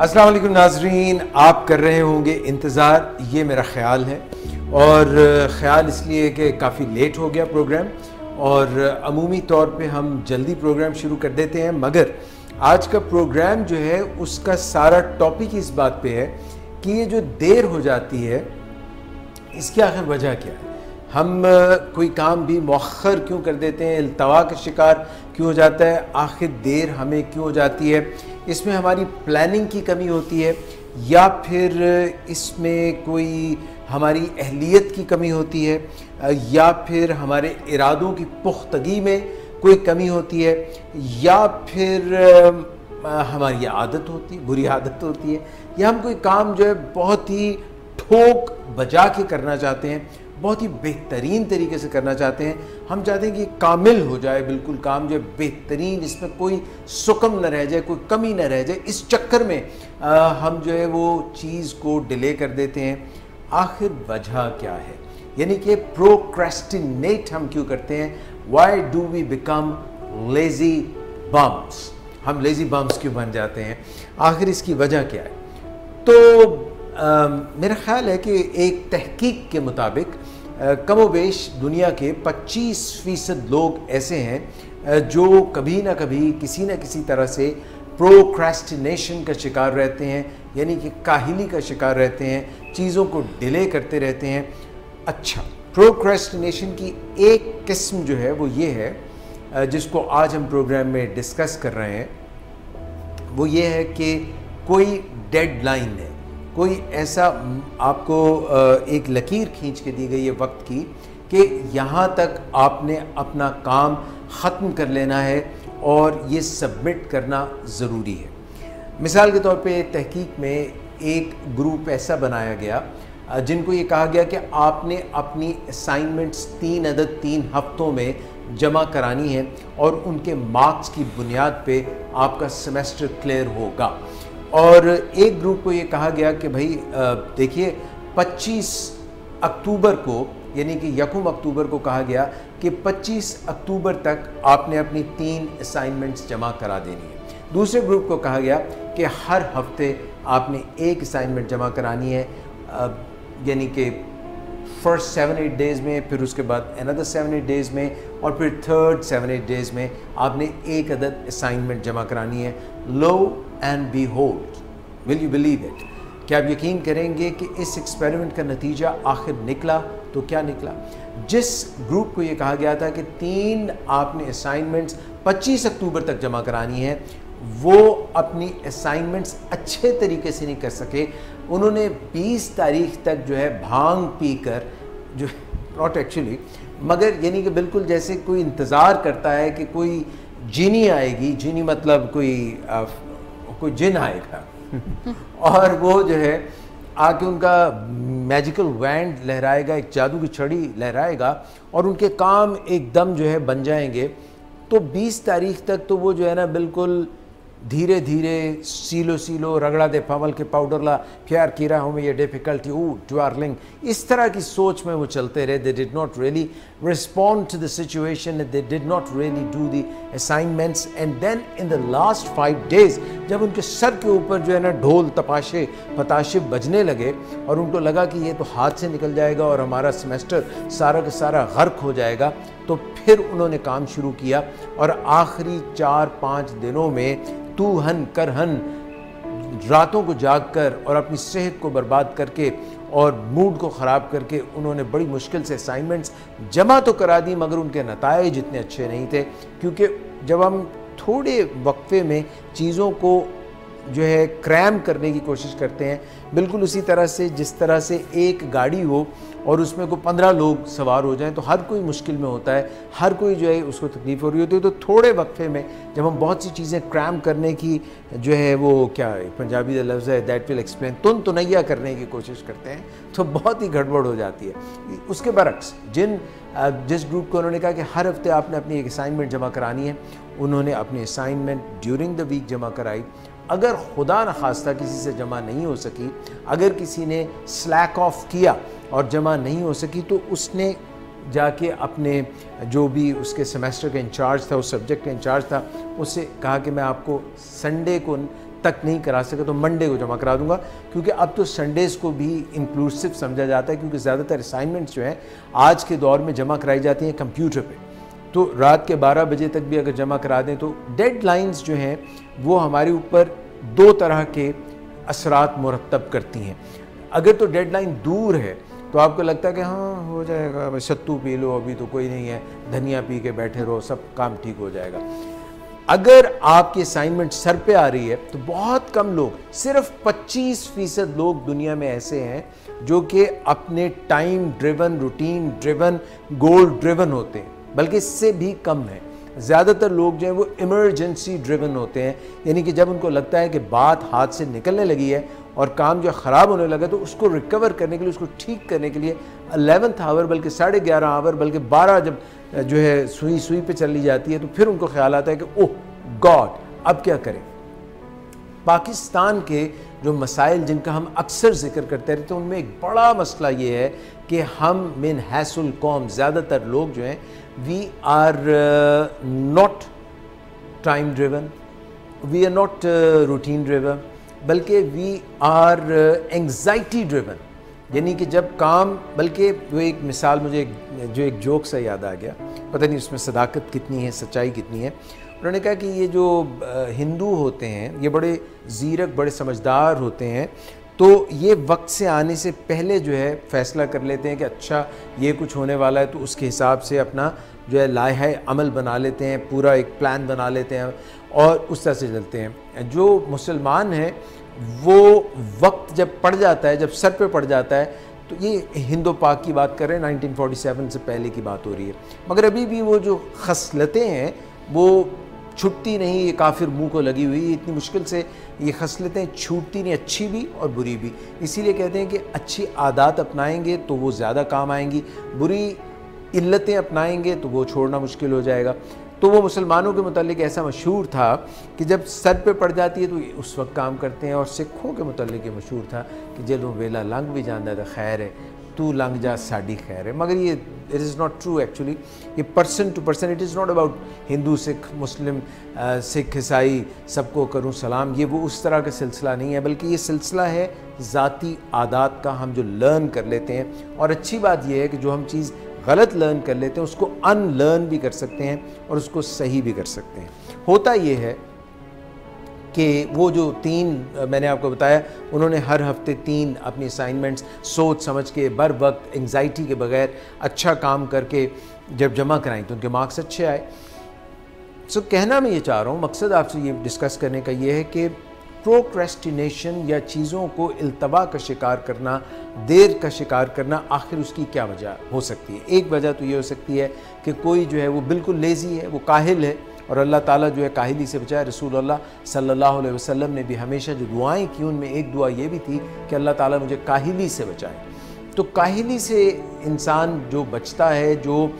अस्सलाम वालेकुम नाजरीन, आप कर रहे होंगे इंतज़ार, ये मेरा ख़्याल है। और ख़्याल इसलिए कि काफ़ी लेट हो गया प्रोग्राम और अमूमी तौर पे हम जल्दी प्रोग्राम शुरू कर देते हैं, मगर आज का प्रोग्राम जो है उसका सारा टॉपिक इस बात पे है कि ये जो देर हो जाती है इसकी आखिर वजह क्या है। हम कोई काम भी मौखर क्यों कर देते हैं, इल्तवा का शिकार क्यों हो जाता है, आखिर देर हमें क्यों हो जाती है। इसमें हमारी प्लानिंग की कमी होती है या फिर इसमें कोई हमारी अहलियत की कमी होती है या फिर हमारे इरादों की पुख्तगी में कोई कमी होती है या फिर हमारी आदत होती है, बुरी आदत होती है, या हम कोई काम जो है बहुत ही ठोक बजा के करना चाहते हैं, बहुत ही बेहतरीन तरीके से करना चाहते हैं। हम चाहते हैं कि कामिल हो जाए, बिल्कुल काम जो है बेहतरीन, इसमें कोई सुकम न रह जाए, कोई कमी न रह जाए। इस चक्कर में हम जो है वो चीज़ को डिले कर देते हैं। आखिर वजह क्या है, यानी कि प्रोक्रेस्टिनेट हम क्यों करते हैं। Why do we become lazy bums, हम लेजी बम्स क्यों बन जाते हैं, आखिर इसकी वजह क्या है। तो मेरा ख्याल है कि एक तहकीक के मुताबिक कमोबेश दुनिया के 25% लोग ऐसे हैं जो कभी ना कभी किसी न किसी तरह से प्रोक्रेस्टिनेशन का शिकार रहते हैं, यानी कि काहिली का शिकार रहते हैं, चीज़ों को डिले करते रहते हैं। अच्छा, प्रोक्रेस्टिनेशन की एक किस्म जो है वो ये है जिसको आज हम प्रोग्राम में डिस्कस कर रहे हैं, वो ये है कि कोई डेडलाइन है, कोई ऐसा आपको एक लकीर खींच के दी गई है वक्त की कि यहाँ तक आपने अपना काम ख़त्म कर लेना है और ये सबमिट करना ज़रूरी है। मिसाल के तौर पे तहकीक में एक ग्रुप ऐसा बनाया गया जिनको ये कहा गया कि आपने अपनी असाइनमेंट्स 3 हफ्तों में जमा करानी है और उनके मार्क्स की बुनियाद पे आपका सेमेस्टर क्लियर होगा। और एक ग्रुप को ये कहा गया कि भाई देखिए 25 अक्टूबर को, यानी कि 1 अक्टूबर को कहा गया कि 25 अक्टूबर तक आपने अपनी 3 असाइनमेंट्स जमा करा देनी है। दूसरे ग्रुप को कहा गया कि हर हफ्ते आपने एक असाइनमेंट जमा करानी है, यानी कि फर्स्ट 7-8 डेज़ में, फिर उसके बाद अनदर 7-8 डेज़ में, और फिर थर्ड 7-8 डेज़ में आपने एक अदद असाइनमेंट जमा करानी है। Lo and behold, will you believe it, क्या आप यकीन करेंगे कि इस एक्सपेरिमेंट का नतीजा आखिर निकला तो क्या निकला। जिस ग्रुप को ये कहा गया था कि 3 आपने असाइनमेंट्स 25 अक्टूबर तक जमा करानी है, वो अपनी असाइनमेंट्स अच्छे तरीके से नहीं कर सके। उन्होंने 20 तारीख तक जो है भांग पीकर, जो नॉट एक्चुअली, मगर यानी कि बिल्कुल जैसे कोई इंतज़ार करता है कि कोई जिनी आएगी, जिनी मतलब कोई जिन आएगा और वो जो है आके उनका मैजिकल वैंड लहराएगा, एक जादू की छड़ी लहराएगा और उनके काम एकदम जो है बन जाएंगे। तो 20 तारीख तक तो वो जो है ना बिल्कुल धीरे धीरे सीलो रगड़ा दे फमल के पाउडर ला प्यार की राहों में ये डिफ़िकल्टी ओ डार्लिंग, इस तरह की सोच में वो चलते रहे। They did not really respond to the situation, they did not really do the assignments. And then in the last 5 days जब उनके सर के ऊपर जो है ना ढोल तपाशे पताशे बजने लगे और उनको लगा कि ये तो हाथ से निकल जाएगा और हमारा सेमेस्टर सारा का सारा गर्क हो जाएगा, तो फिर उन्होंने काम शुरू किया और आखिरी 4-5 दिनों में तूहन करहन रातों को जागकर और अपनी सेहत को बर्बाद करके और मूड को ख़राब करके उन्होंने बड़ी मुश्किल से असाइनमेंट्स जमा तो करा दी, मगर उनके नताइज इतने अच्छे नहीं थे। क्योंकि जब हम थोड़े वक्फे में चीज़ों को जो है क्रैम करने की कोशिश करते हैं, बिल्कुल उसी तरह से जिस तरह से एक गाड़ी हो और उसमें को 15 लोग सवार हो जाएं तो हर कोई मुश्किल में होता है, हर कोई जो है उसको तकलीफ़ हो रही होती है। तो थोड़े वक्फे में जब हम बहुत सी चीज़ें क्रैम करने की जो है वो क्या है पंजाबी का लफ्ज़ है दैट विल एक्सप्लेन, तुनैया करने की कोशिश करते हैं तो बहुत ही गड़बड़ हो जाती है। उसके बरक्स जिस ग्रुप को उन्होंने कहा कि हर हफ्ते आपने अपनी एक असाइनमेंट जमा करानी है, उन्होंने अपनी असाइनमेंट ड्यूरिंग द वीक जमा कराई। अगर खुदा न खास्ता किसी से जमा नहीं हो सकी, अगर किसी ने स्लैक ऑफ किया और जमा नहीं हो सकी, तो उसने जाके अपने जो भी उसके सेमेस्टर का इंचार्ज था, उस सब्जेक्ट का इंचार्ज था, उससे कहा कि मैं आपको संडे को तक नहीं करा सके तो मंडे को जमा करा दूंगा, क्योंकि अब तो संडेज़ को भी इंक्लूसिव समझा जाता है, क्योंकि ज़्यादातर असाइनमेंट्स जो हैं आज के दौर में जमा कराई जाती हैं कंप्यूटर पे। तो रात के 12 बजे तक भी अगर जमा करा दें तो डेडलाइंस जो हैं वो हमारे ऊपर 2 तरह के असरात मुरतब करती हैं। अगर तो डेडलाइन दूर है तो आपको लगता है कि हाँ हो जाएगा, बस सत्तू पी लो, अभी तो कोई नहीं है, धनिया पी के बैठे रहो, सब काम ठीक हो जाएगा। अगर आपकी असाइनमेंट सर पे आ रही है तो बहुत कम लोग, सिर्फ 25% लोग दुनिया में ऐसे हैं जो कि अपने टाइम ड्रिवन, रूटीन ड्रिवन, गोल ड्रिवन होते हैं, बल्कि इससे भी कम है। ज़्यादातर लोग जो हैं वो इमरजेंसी ड्रिवन होते हैं, यानी कि जब उनको लगता है कि बात हाथ से निकलने लगी है और काम जो ख़राब होने लगा तो उसको रिकवर करने के लिए, उसको ठीक करने के लिए 11th आवर, बल्कि 11:30 आवर, बल्कि 12 जब जो है सुई पे चली जाती है तो फिर उनको ख्याल आता है कि ओह गॉड अब क्या करें। पाकिस्तान के जो मसाइल जिनका हम अक्सर जिक्र करते रहते हैं उनमें एक बड़ा मसला ये है कि हम मिन हैसुल कौम, ज़्यादातर लोग जो हैं we are not time driven, we are not routine driven, बल्कि वी आर एंग्जाइटी ड्रिवन। यानी कि जब काम, बल्कि वो एक मिसाल मुझे एक जोक से याद आ गया, पता नहीं उसमें सदाकत कितनी है, सच्चाई कितनी है। उन्होंने कहा कि ये जो हिंदू होते हैं ये बड़े ज़ीरक, बड़े समझदार होते हैं, तो ये वक्त से आने से पहले जो है फ़ैसला कर लेते हैं कि अच्छा ये कुछ होने वाला है, तो उसके हिसाब से अपना जो है लाइहा अमल बना लेते हैं, पूरा एक प्लान बना लेते हैं और उस तरह से चलते हैं। जो मुसलमान हैं वो वक्त जब पड़ जाता है, जब सर पे पड़ जाता है, तो ये हिंदो पाक की बात कर रहे हैं, 1947 से पहले की बात हो रही है, मगर अभी भी वो जो खसलतें हैं वो छुटती नहीं, ये काफिर मुंह को लगी हुई है। इतनी मुश्किल से ये खसलतें छूटती नहीं, अच्छी भी और बुरी भी। इसीलिए कहते हैं कि अच्छी आदत अपनाएंगे तो वो ज़्यादा काम आएंगी, बुरी इल्लतें अपनाएंगे तो वो छोड़ना मुश्किल हो जाएगा। तो वो मुसलमानों के मुतालिक ऐसा मशहूर था कि जब सर पे पड़ जाती है तो उस वक्त काम करते हैं, और सिखों के मुतालिक ये मशहूर था कि जदों वेला लंघ भी जाता था खैर है, तू लंघ जा साड़ी खैर है। मगर ये it is not true actually, ये person to person, it is not about Hindu Sikh Muslim Sikh ईसाई सबको करूं सलाम, ये वो उस तरह का सिलसिला नहीं है, बल्कि ये सिलसिला है ज़ाती आदात का, हम जो लर्न कर लेते हैं। और अच्छी बात यह है कि जो हम चीज़ गलत लर्न कर लेते हैं उसको अनलर्न भी कर सकते हैं और उसको सही भी कर सकते हैं। होता ये है कि वो जो 3 मैंने आपको बताया, उन्होंने हर हफ्ते 3 अपनी असाइनमेंट्स सोच समझ के, बर वक्त, एंग्जाइटी के बगैर, अच्छा काम करके जब जमा कराई तो उनके मार्क्स अच्छे आए। सो कहना मैं ये चाह रहा हूँ, मकसद आपसे ये डिस्कस करने का ये है कि प्रोक्रेस्टिनेशन या चीज़ों को इल्तवा का शिकार करना, देर का शिकार करना, आखिर उसकी क्या वजह हो सकती है। एक वजह तो ये हो सकती है कि कोई जो है वो बिल्कुल लेज़ी है, वो काहिल है, और अल्लाह ताला जो है काहिली से बचाए। रसूलुल्लाह सल्लल्लाहु अलैहि वसल्लम ने भी हमेशा जो दुआएं की उनमें एक दुआ ये भी थी कि अल्लाह ताला मुझे काहिली से बचाए। तो काहिली से इंसान जो बचता है, जो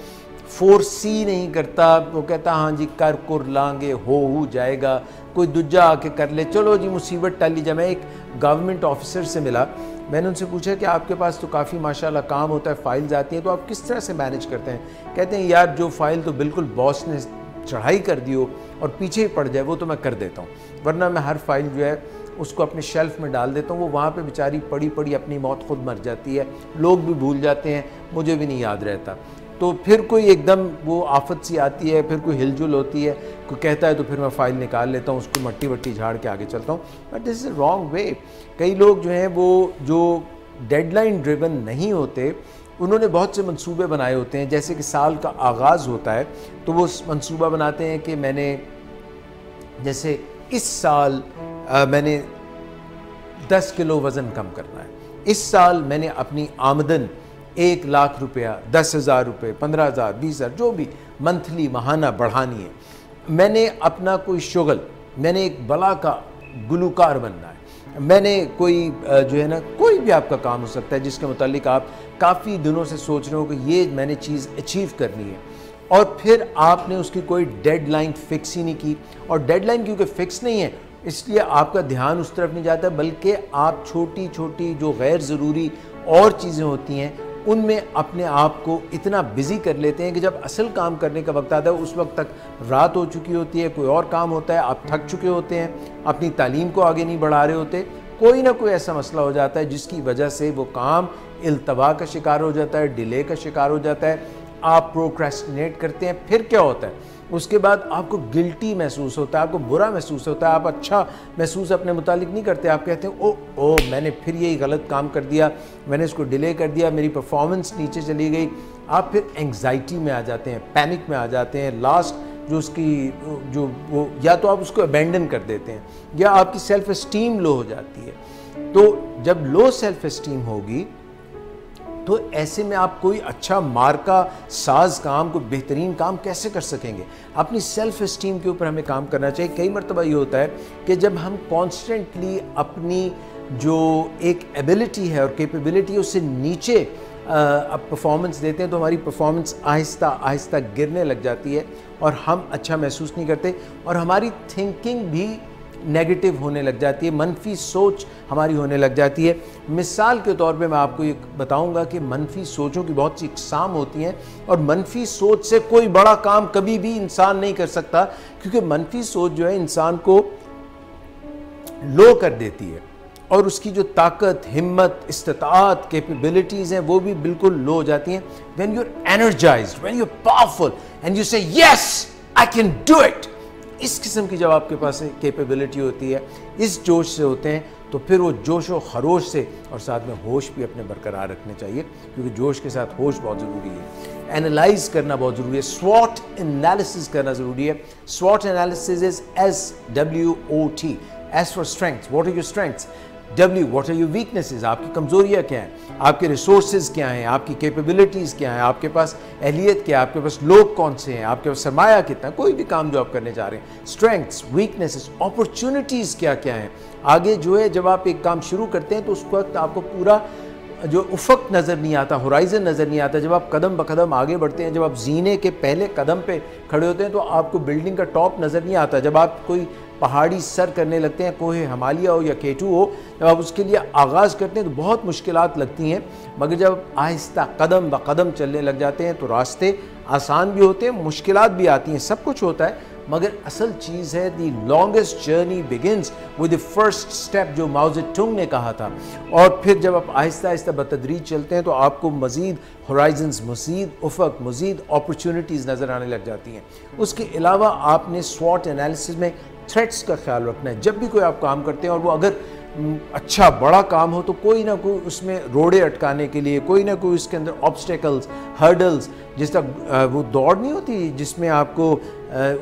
फोर्सी नहीं करता, वो कहता हाँ जी कर कुर लांगे, हो जाएगा, कोई दूजा आके कर ले, चलो जी मुसीबत टाली जाए। मैं एक गवर्नमेंट ऑफिसर से मिला, मैंने उनसे पूछा कि आपके पास तो काफ़ी माशाल्लाह काम होता है, फाइल्स आती हैं, तो आप किस तरह से मैनेज करते हैं। कहते हैं यार जो फाइल तो बिल्कुल बॉस ने चढ़ाई कर दी हो और पीछे ही पड़ जाए वो तो मैं कर देता हूँ, वरना मैं हर फाइल जो है उसको अपने शेल्फ में डाल देता हूँ, वो वहाँ पे बेचारी पड़ी पड़ी अपनी मौत खुद मर जाती है, लोग भी भूल जाते हैं, मुझे भी नहीं याद रहता। तो फिर कोई एकदम वो आफत सी आती है, फिर कोई हिलजुल होती है, कोई कहता है तो फिर मैं फ़ाइल निकाल लेता हूँ, उसको मट्टी वट्टी झाड़ के आगे चलता हूँ। But this is wrong way. कई लोग जो हैं वो जो डेडलाइन ड्रिवन नहीं होते, उन्होंने बहुत से मंसूबे बनाए होते हैं। जैसे कि साल का आगाज़ होता है तो वो मंसूबा बनाते हैं कि मैंने जैसे इस साल मैंने 10 किलो वज़न कम करना है, इस साल मैंने अपनी आमदन 1 लाख रुपया, 10,000 रुपये, 15,000, 20,000 जो भी मंथली माहाना बढ़ानी है। मैंने अपना कोई शुगल, मैंने एक बला का गुलूकार बनना है, मैंने कोई जो है ना, कोई भी आपका काम हो सकता है जिसके मुतालिक आप काफ़ी दिनों से सोच रहे हो कि ये मैंने चीज़ अचीव करनी है, और फिर आपने उसकी कोई डेडलाइन फिक्स ही नहीं की। और डेडलाइन क्योंकि फिक्स नहीं है इसलिए आपका ध्यान उस तरफ नहीं जाता, बल्कि आप छोटी छोटी जो गैर ज़रूरी और चीज़ें होती हैं उनमें अपने आप को इतना बिजी कर लेते हैं कि जब असल काम करने का वक्त आता है उस वक्त तक रात हो चुकी होती है, कोई और काम होता है, आप थक चुके होते हैं, अपनी तालीम को आगे नहीं बढ़ा रहे होते, कोई ना कोई ऐसा मसला हो जाता है जिसकी वजह से वो काम इल्तवा का शिकार हो जाता है, डिले का शिकार हो जाता है, आप प्रोक्रेस्टिनेट करते हैं। फिर क्या होता है, उसके बाद आपको गिल्टी महसूस होता है, आपको बुरा महसूस होता है, आप अच्छा महसूस अपने मुतालिक नहीं करते। आप कहते हैं ओ मैंने फिर यही गलत काम कर दिया, मैंने इसको डिले कर दिया, मेरी परफॉर्मेंस नीचे चली गई। आप फिर एंग्जाइटी में आ जाते हैं, पैनिक में आ जाते हैं। लास्ट जो उसकी जो वो या तो आप उसको अबेंडन कर देते हैं या आपकी सेल्फ एस्टीम लो हो जाती है। तो जब लो सेल्फ एस्टीम होगी तो ऐसे में आप कोई अच्छा मार्का साज काम, कोई बेहतरीन काम कैसे कर सकेंगे? अपनी सेल्फ एस्टीम के ऊपर हमें काम करना चाहिए। कई मरतबा ये होता है कि जब हम कॉन्स्टेंटली अपनी जो एक एबिलिटी है और कैपेबिलिटी है उससे नीचे अब परफॉर्मेंस देते हैं तो हमारी परफॉर्मेंस आहिस्ता आहिस्ता गिरने लग जाती है और हम अच्छा महसूस नहीं करते और हमारी थिंकिंग भी नेगेटिव होने लग जाती है, मनफी सोच हमारी होने लग जाती है। मिसाल के तौर पे मैं आपको ये बताऊंगा कि मनफी सोचों की बहुत सी इकसाम होती हैं और मनफी सोच से कोई बड़ा काम कभी भी इंसान नहीं कर सकता, क्योंकि मनफी सोच जो है इंसान को लो कर देती है और उसकी जो ताकत, हिम्मत, इस्तिताअत, कैपेबिलिटीज़ हैं वो भी बिल्कुल लो हो जाती हैं। When you are energised, when you are powerful and you say yes I can do it, इस किस्म की जब आपके पास कैपेबिलिटी होती है, इस जोश से होते हैं, तो फिर वो जोश व खरोश से और साथ में होश भी अपने बरकरार रखने चाहिए, क्योंकि जोश के साथ होश बहुत ज़रूरी है। एनालाइज करना बहुत ज़रूरी है, स्वॉट एनालिसिस करना ज़रूरी है। स्वॉट analysis is SWOT, S for strengths, what are your strengths, W what are your weaknesses, आपकी कमज़ोरियाँ क्या हैं, आपके रिसोर्सेज क्या हैं, आपकी कैपेबिलिटीज़ क्या हैं, आपके पास एहलियत क्या है, आपके पास लोग कौन से हैं, आपके पास सरमाया कितना, कोई भी काम जो आप करने जा रहे हैं, स्ट्रेंथ्स, वीकनेसेस, अपॉर्चुनिटीज़ क्या क्या हैं। आगे जो है जब आप एक काम शुरू करते हैं तो उस वक्त आपको पूरा जो उफ़क़ नज़र नहीं आता, होराइज़न नज़र नहीं आता। जब आप कदम ब कदम आगे बढ़ते हैं, जब आप जीने के पहले कदम पे खड़े होते हैं तो आपको बिल्डिंग का टॉप नज़र नहीं आता। जब आप कोई पहाड़ी सर करने लगते हैं, कोहे हिमालय हो या K2 हो, जब आप उसके लिए आगाज़ करते हैं तो बहुत मुश्किलात लगती हैं, मगर जब आहिस्ता कदम ब कदम चलने लग जाते हैं तो रास्ते आसान भी होते हैं, मुश्किलात भी आती हैं, सब कुछ होता है, मगर असल चीज़ है दी longest journey begins with the first step, जो माओ ज़ेडुंग ने कहा था। और फिर जब आप आहिस्ता आहिस्ता बतदरीज चलते हैं तो आपको मज़ीद होराइजन्स, मज़ीद उफ़क़, मज़ीद अपॉर्चुनिटीज़ नज़र आने लग जाती हैं। उसके अलावा आपने स्वॉट एनालिसिस में थ्रेट्स का ख्याल रखना है। जब भी कोई आप काम करते हैं और वो अगर अच्छा बड़ा काम हो तो कोई ना कोई उसमें रोड़े अटकाने के लिए, कोई ना कोई उसके अंदर ऑब्स्टेकल्स, हर्डल्स, जिस तरह वो दौड़ नहीं होती जिसमें आपको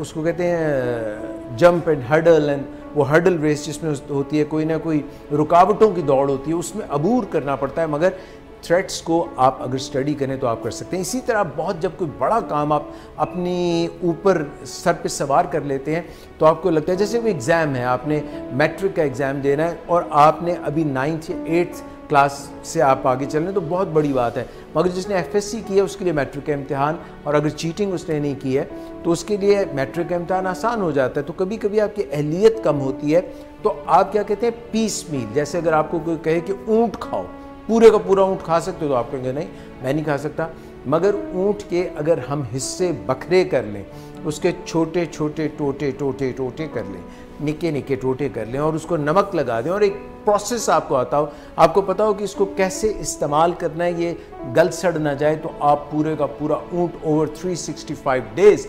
उसको कहते हैं जंप एंड हर्डल, एंड वो हर्डल रेस जिसमें होती है, कोई ना कोई रुकावटों की दौड़ होती है, उसमें अबूर करना पड़ता है, मगर थ्रेट्स को आप अगर स्टडी करें तो आप कर सकते हैं। इसी तरह बहुत जब कोई बड़ा काम आप अपनी ऊपर सर पे सवार कर लेते हैं तो आपको लगता है, जैसे कोई एग्ज़ाम है, आपने मैट्रिक का एग्ज़ाम देना है और आपने अभी 9th या 8th क्लास से आप आगे चल रहे हैं तो बहुत बड़ी बात है, मगर जिसने FSC किया उसके लिए मैट्रिक का इम्तिहान, और अगर चीटिंग उसने नहीं की है तो उसके लिए मैट्रिक का इम्तिहान आसान हो जाता है। तो कभी कभी आपकी अहलियत कम होती है तो आप क्या कहते हैं, पीस मील। जैसे अगर आपको कोई कहे कि ऊँट खाओ, पूरे का पूरा ऊँट खा सकते हो, तो आप कहेंगे नहीं मैं नहीं खा सकता, मगर ऊँट के अगर हम हिस्से बखरे कर लें, उसके छोटे छोटे टोटे टोटे टोटे कर लें, निके निके टोटे कर लें और उसको नमक लगा दें और एक प्रोसेस आपको आता हो, आपको पता हो कि इसको कैसे इस्तेमाल करना है, ये गल सड़ ना जाए, तो आप पूरे का पूरा ऊँट ओवर 365 डेज़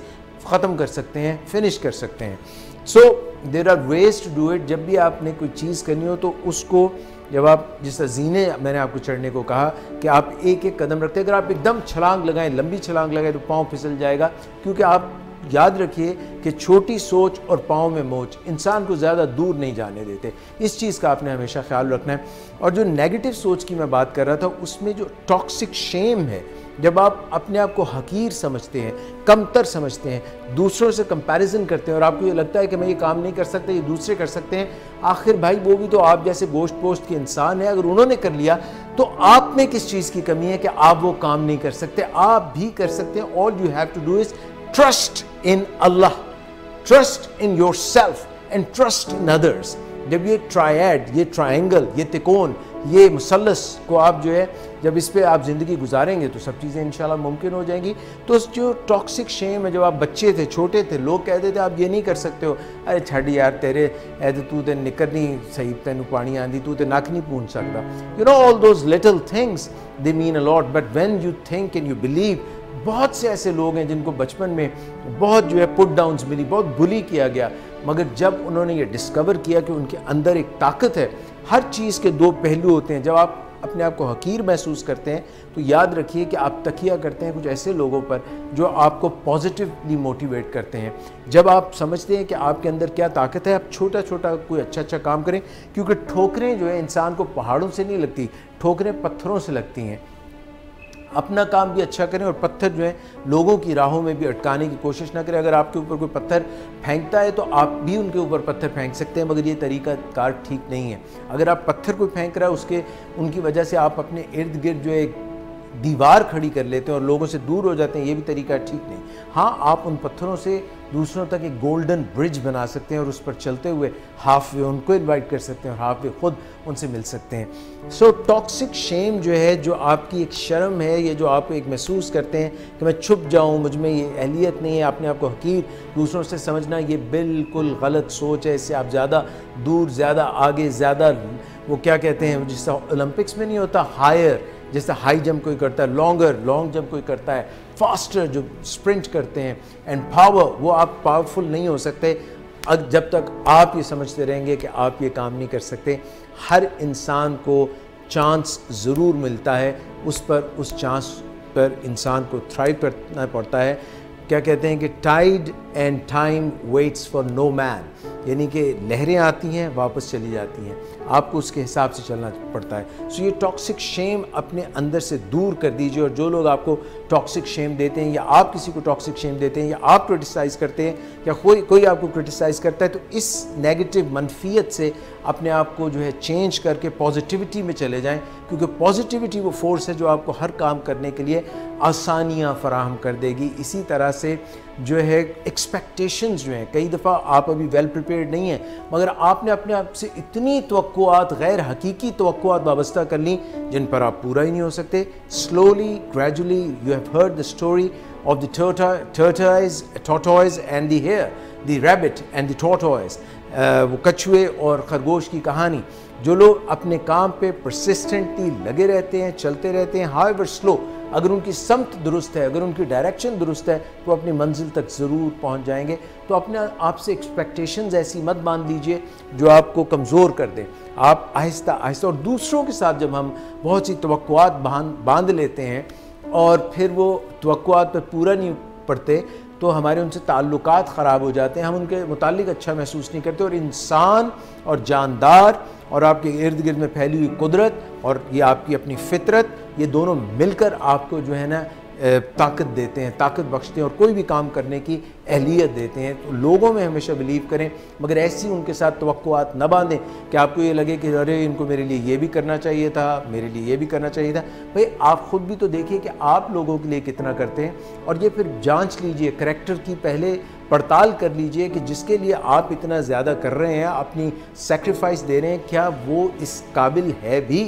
ख़त्म कर सकते हैं, फिनिश कर सकते हैं। So there are ways to do it. जब भी आपने कोई चीज़ करनी हो तो उसको, जब आप जिस तरह जीने मैंने आपको चढ़ने को कहा कि आप एक एक कदम रखते हैं, अगर आप एकदम छलांग लगाएं, लंबी छलांग लगाएं तो पाँव फिसल जाएगा, क्योंकि आप याद रखिए कि छोटी सोच और पाँव में मोच इंसान को ज़्यादा दूर नहीं जाने देते। इस चीज़ का आपने हमेशा ख्याल रखना है। और जो नेगेटिव सोच की मैं बात कर रहा था, उसमें जो टॉक्सिक शेम है, जब आप अपने आप को हकीर समझते हैं, कमतर समझते हैं, दूसरों से कंपैरिजन करते हैं और आपको ये लगता है कि मैं ये काम नहीं कर सकता, ये दूसरे कर सकते हैं, आखिर भाई वो भी तो आप जैसे गोश्त पोस्ट के इंसान है, अगर उन्होंने कर लिया तो आप में किस चीज़ की कमी है कि आप वो काम नहीं कर सकते? आप भी कर सकते हैं। All you have to do is trust in Allah, trust in yourself and trust in others. जब ये ट्रायड, ये ट्रायंगल, ये त्रिकोण, ये मुसल्लस को आप जो है जब इस पे आप ज़िंदगी गुजारेंगे तो सब चीज़ें इंशाल्लाह मुमकिन हो जाएंगी। तो जो टॉक्सिक शेम है, जब आप बच्चे थे, छोटे थे, लोग कहते थे आप ये नहीं कर सकते हो, अरे छड़ यार तेरे ऐसे तू तो निकर नहीं सही, तेन पानी आंदी, तू तो नक नहीं पूंछ सकता, you know all those little things they mean a lot. But when you think and you believe, बहुत से ऐसे लोग हैं जिनको बचपन में बहुत जो है पुट डाउन्स मिली, बहुत बुली किया गया, मगर जब उन्होंने ये डिस्कवर किया कि उनके अंदर एक ताकत है। हर चीज़ के दो पहलू होते हैं। जब आप अपने आप को हकीर महसूस करते हैं तो याद रखिए कि आप तकिया करते हैं कुछ ऐसे लोगों पर जो आपको पॉजिटिवली मोटिवेट करते हैं। जब आप समझते हैं कि आपके अंदर क्या ताकत है, आप छोटा छोटा कोई अच्छा काम करें, क्योंकि ठोकरें जो है इंसान को पहाड़ों से नहीं लगती, ठोकरें पत्थरों से लगती हैं। अपना काम भी अच्छा करें और पत्थर जो है लोगों की राहों में भी अटकाने की कोशिश ना करें। अगर आपके ऊपर कोई पत्थर फेंकता है तो आप भी उनके ऊपर पत्थर फेंक सकते हैं, मगर ये तरीका कार ठीक नहीं है। अगर आप पत्थर कोई फेंक रहा है, उनकी वजह से आप अपने इर्द गिर्द जो है दीवार खड़ी कर लेते हैं और लोगों से दूर हो जाते हैं, ये भी तरीका ठीक नहीं। हाँ, आप उन पत्थरों से दूसरों तक एक गोल्डन ब्रिज बना सकते हैं और उस पर चलते हुए हाफ वे उनको इनवाइट कर सकते हैं और हाफ वे खुद उनसे मिल सकते हैं। सो टॉक्सिक शेम जो है, जो आपकी एक शर्म है, ये जो आप एक महसूस करते हैं कि मैं छुप जाऊँ, मुझ में ये अहलियत नहीं है, अपने आप को हकीर दूसरों से समझना, ये बिल्कुल गलत सोच है। इससे आप ज़्यादा दूर, ज़्यादा आगे, ज़्यादा वो क्या कहते हैं जिससे ओलंपिक्स में नहीं होता हायर, जैसे हाई जंप कोई करता है, लॉन्ग जंप कोई करता है, फास्टर जो स्प्रिंट करते हैं, एंड पावर, वो आप पावरफुल नहीं हो सकते जब तक आप ये समझते रहेंगे कि आप ये काम नहीं कर सकते। हर इंसान को चांस ज़रूर मिलता है, उस चांस पर इंसान को थ्राइव करना पड़ता है। क्या कहते हैं कि tide and time waits for no man, यानी कि लहरें आती हैं वापस चली जाती हैं, आपको उसके हिसाब से चलना पड़ता है। सो ये टॉक्सिक शेम अपने अंदर से दूर कर दीजिए। और जो लोग आपको टॉक्सिक शेम देते हैं या आप किसी को टॉक्सिक शेम देते हैं या आप क्रिटिसाइज़ करते हैं या कोई आपको क्रिटिसाइज़ करता है, तो इस नेगेटिव मनफियत से अपने आप को जो है चेंज करके पॉजिटिविटी में चले जाएं, क्योंकि पॉजिटिविटी वो फोर्स है जो आपको हर काम करने के लिए आसानियाँ फराहम कर देगी। इसी तरह से जो है एक्सपेक्टेशंस जो हैं, कई दफ़ा आप अभी वेल प्रिपेयर्ड नहीं हैं, मगर आपने अपने आप से इतनी तवक्कुआत, गैर हकीकी तवक्कुआत वाबस्ता कर ली जिन पर आप पूरा ही नहीं हो सकते। Slowly gradually you have heard the story of the tortoise and the hare, the rabbit and the tortoise, वो कछुए और खरगोश की कहानी। जो लोग अपने काम पे परसिस्टेंटली लगे रहते हैं, चलते रहते हैं, हाउएवर स्लो, अगर उनकी समत दुरुस्त है, अगर उनकी डायरेक्शन दुरुस्त है, तो अपनी मंजिल तक ज़रूर पहुंच जाएंगे। तो अपने आप से एक्सपेक्टेशंस ऐसी मत बांध लीजिए जो आपको कमज़ोर कर दें। आप आहिस्ता आहिस्ता, और दूसरों के साथ जब हम बहुत सी तवक्कुआत बांध लेते हैं और फिर वो तवक्कुआत पर पूरा नहीं पड़ते, तो हमारे उनसे ताल्लुकात ख़राब हो जाते हैं, हम उनके मुतालिक अच्छा महसूस नहीं करते। और इंसान और जानदार और आपके इर्द गिर्द में फैली हुई कुदरत और ये आपकी अपनी फितरत, ये दोनों मिलकर आपको जो है ना ताकत देते हैं, ताकत बख्शते हैं और कोई भी काम करने की अहलियत देते हैं। तो लोगों में हमेशा बिलीव करें, मगर ऐसी उनके साथ तवक्कुआत न बांधें कि आपको ये लगे कि अरे इनको मेरे लिए ये भी करना चाहिए था, मेरे लिए ये भी करना चाहिए था। भाई आप ख़ुद भी तो देखिए कि आप लोगों के लिए कितना करते हैं, और ये फिर जांच लीजिए, करैक्टर की पहले पड़ताल कर लीजिए कि जिसके लिए आप इतना ज़्यादा कर रहे हैं, अपनी सेक्रीफाइस दे रहे हैं, क्या वो इस काबिल है भी?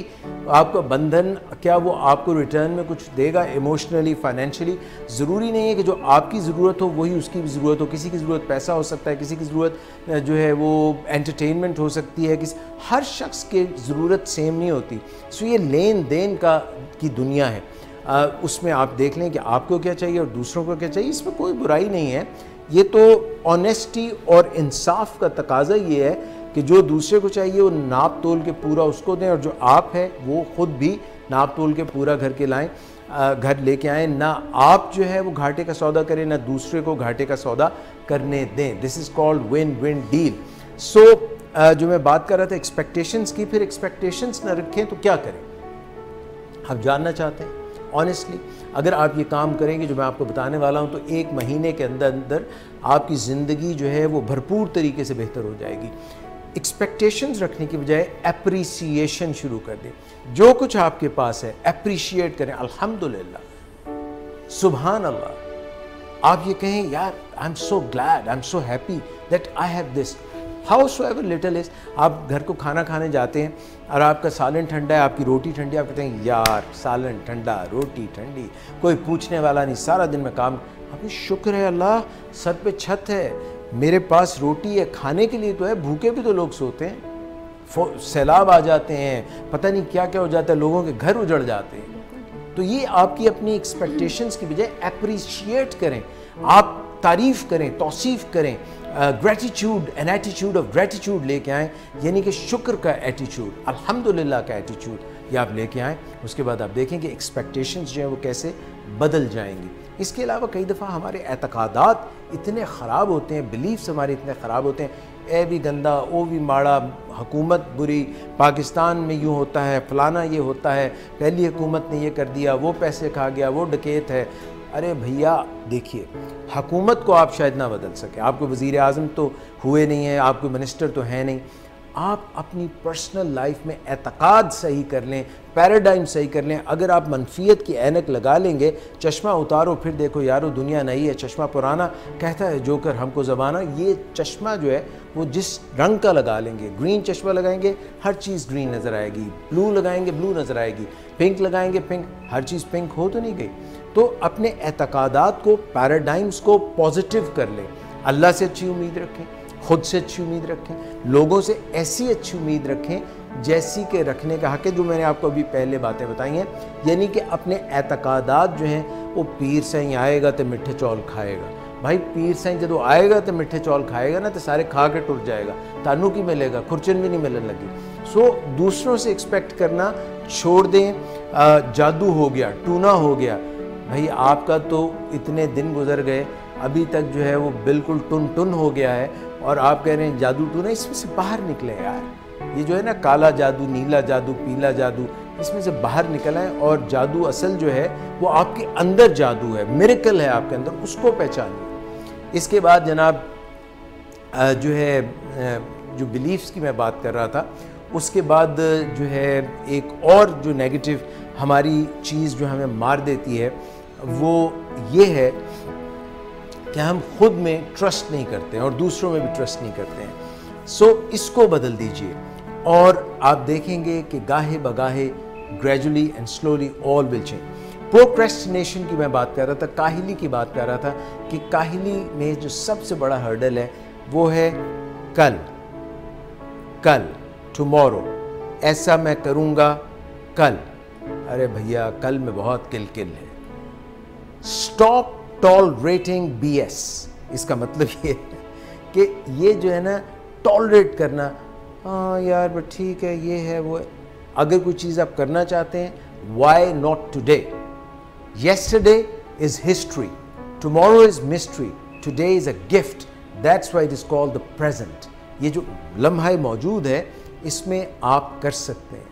आपका बंधन, क्या वो आपको रिटर्न में कुछ देगा इमोशनली, फाइनेंशियली? ज़रूरी नहीं है कि जो आपकी ज़रूरत हो वही उसकी भी ज़रूरत हो। किसी की ज़रूरत पैसा हो सकता है, किसी की ज़रूरत जो है वो एंटरटेनमेंट हो सकती है, हर शख्स की ज़रूरत सेम नहीं होती। सो ये लेन देन की दुनिया है, उसमें आप देख लें कि आपको क्या चाहिए और दूसरों को क्या चाहिए, इसमें कोई बुराई नहीं है। ये तो ऑनेस्टी और इंसाफ का तकाजा ये है कि जो दूसरे को चाहिए वो नाप तोल के पूरा उसको दें, और जो आप है वो ख़ुद भी नाप तोल के पूरा घर के लाएं, घर लेके आएँ। ना आप जो है वो घाटे का सौदा करें, ना दूसरे को घाटे का सौदा करने दें। This is called win win deal. So जो मैं बात कर रहा था एक्सपेक्टेशंस की, फिर एक्सपेक्टेशंस ना रखें तो क्या करें? आप जानना चाहते हैं ऑनेस्टली, अगर आप ये काम करेंगे जो मैं आपको बताने वाला हूँ, तो 1 महीने के अंदर अंदर आपकी ज़िंदगी जो है वो भरपूर तरीके से बेहतर हो जाएगी। एक्सपेक्टेशंस रखने की बजाय एप्रिसिएशन शुरू कर दें। जो कुछ आपके पास है एप्रिशिएट करें, अल्हम्दुलिल्लाह, सुभान अल्लाह। आप ये कहें, यार I am so glad, I am so happy that I have this. House ever little is, आप घर को खाना खाने जाते हैं और आपका सालन ठंडा है, आपकी रोटी ठंडी, आप कहते हैं यार सालन ठंडा, रोटी ठंडी, कोई पूछने वाला नहीं, सारा दिन में काम, अभी शुक्र है अल्लाह सर पे छत है, मेरे पास रोटी है, खाने के लिए तो है, भूखे भी तो लोग सोते हैं, सैलाब आ जाते हैं, पता नहीं क्या क्या हो जाता है, लोगों के घर उजड़ जाते हैं। तो ये आपकी अपनी एक्सपेक्टेशंस की बजाय अप्रिशिएट करें, आप तारीफ़ करें, तौसीफ़ करें, gratitude, an attitude of gratitude लेके आएँ, यानी कि शुक्र का एटीट्यूड, अल्हम्दुलिल्लाह का एटीट्यूड, ये आप लेके आएँ। उसके बाद आप देखेंगे एक्सपेक्टेशंस जो हैं वो कैसे बदल जाएंगी। इसके अलावा कई दफ़ा हमारे एतक़ादात इतने ख़राब होते हैं, बिलीफ्स हमारे इतने ख़राब होते हैं, ए भी गंदा, ओ भी माड़ा, हुकूमत बुरी, पाकिस्तान में यूँ होता है, फ़लाना ये होता है, पहली हुकूमत ने ये कर दिया, वो पैसे खा गया, वो डकैत है। अरे भैया देखिए, हुकूमत को आप शायद ना बदल सके, आपको वज़ीर आज़म तो हुए नहीं हैं, आपको मिनिस्टर तो हैं नहीं, आप अपनी पर्सनल लाइफ में एतक़ाद सही कर लें, पैराडाइम सही कर लें। अगर आप मनफियत की ऐनक लगा लेंगे, चश्मा उतारो फिर देखो यारो दुनिया नई है, चश्मा पुराना कहता है जोकर हमको ज़बाना, ये चश्मा जो है वो जिस रंग का लगा लेंगे, ग्रीन चश्मा लगाएंगे हर चीज़ ग्रीन नज़र आएगी, ब्लू लगाएंगे ब्लू नज़र आएगी, पिंक लगाएंगे पिंक, हर चीज़ पिंक हो तो नहीं गई। तो अपने एतक़ादात को, पैराडाइम्स को पॉजिटिव कर लें, अल्लाह से अच्छी उम्मीद रखें, खुद से अच्छी उम्मीद रखें, लोगों से ऐसी अच्छी उम्मीद रखें जैसी के रखने का हक़ है, जो मैंने आपको अभी पहले बातें बताई हैं। यानी कि अपने एतक़ादात जो हैं वो पीर साईं आएगा तो मिठे चौल खाएगा, भाई पीर साईं जो आएगा तो मिठे चौल खाएगा ना, तो सारे खा के टुर जाएगा, तानू की मिलेगा, खुरचन भी नहीं मिलने लगी। सो दूसरों से एक्सपेक्ट करना छोड़ दें। जादू हो गया, टूना हो गया, भाई आपका तो इतने दिन गुजर गए, अभी तक जो है वो बिल्कुल टुन टुन हो गया है, और आप कह रहे हैं जादू टूना, इसमें से बाहर निकले यार। ये जो है ना काला जादू, नीला जादू, पीला जादू, इसमें से बाहर निकल आए, और जादू असल जो है वो आपके अंदर जादू है, मिरेकल है आपके अंदर, उसको पहचानिए। इसके बाद जनाब जो है जो बिलीफ्स की मैं बात कर रहा था, उसके बाद जो है एक और जो नेगेटिव हमारी चीज़ जो हमें मार देती है वो ये है कि हम खुद में ट्रस्ट नहीं करते हैं और दूसरों में भी ट्रस्ट नहीं करते हैं। सो इसको बदल दीजिए और आप देखेंगे कि गाहे बगाहे, gradually and slowly all will change. Procrastination की मैं बात कर रहा था, काहिली की बात कर रहा था कि काहिली में जो सबसे बड़ा हर्डल है वो है कल, कल, टुमारो, ऐसा मैं करूँगा कल। अरे भैया कल में बहुत किलकिल है। Stop tolerating BS। इसका मतलब ये है कि ये जो है ना टॉलरेट करना, हाँ यार बट ठीक है, ये है वो है। अगर कोई चीज़ आप करना चाहते हैं, why not today? Yesterday is history, tomorrow is mystery, today is a gift, that's why it is called the present. ये जो लम्हा मौजूद है इसमें आप कर सकते हैं,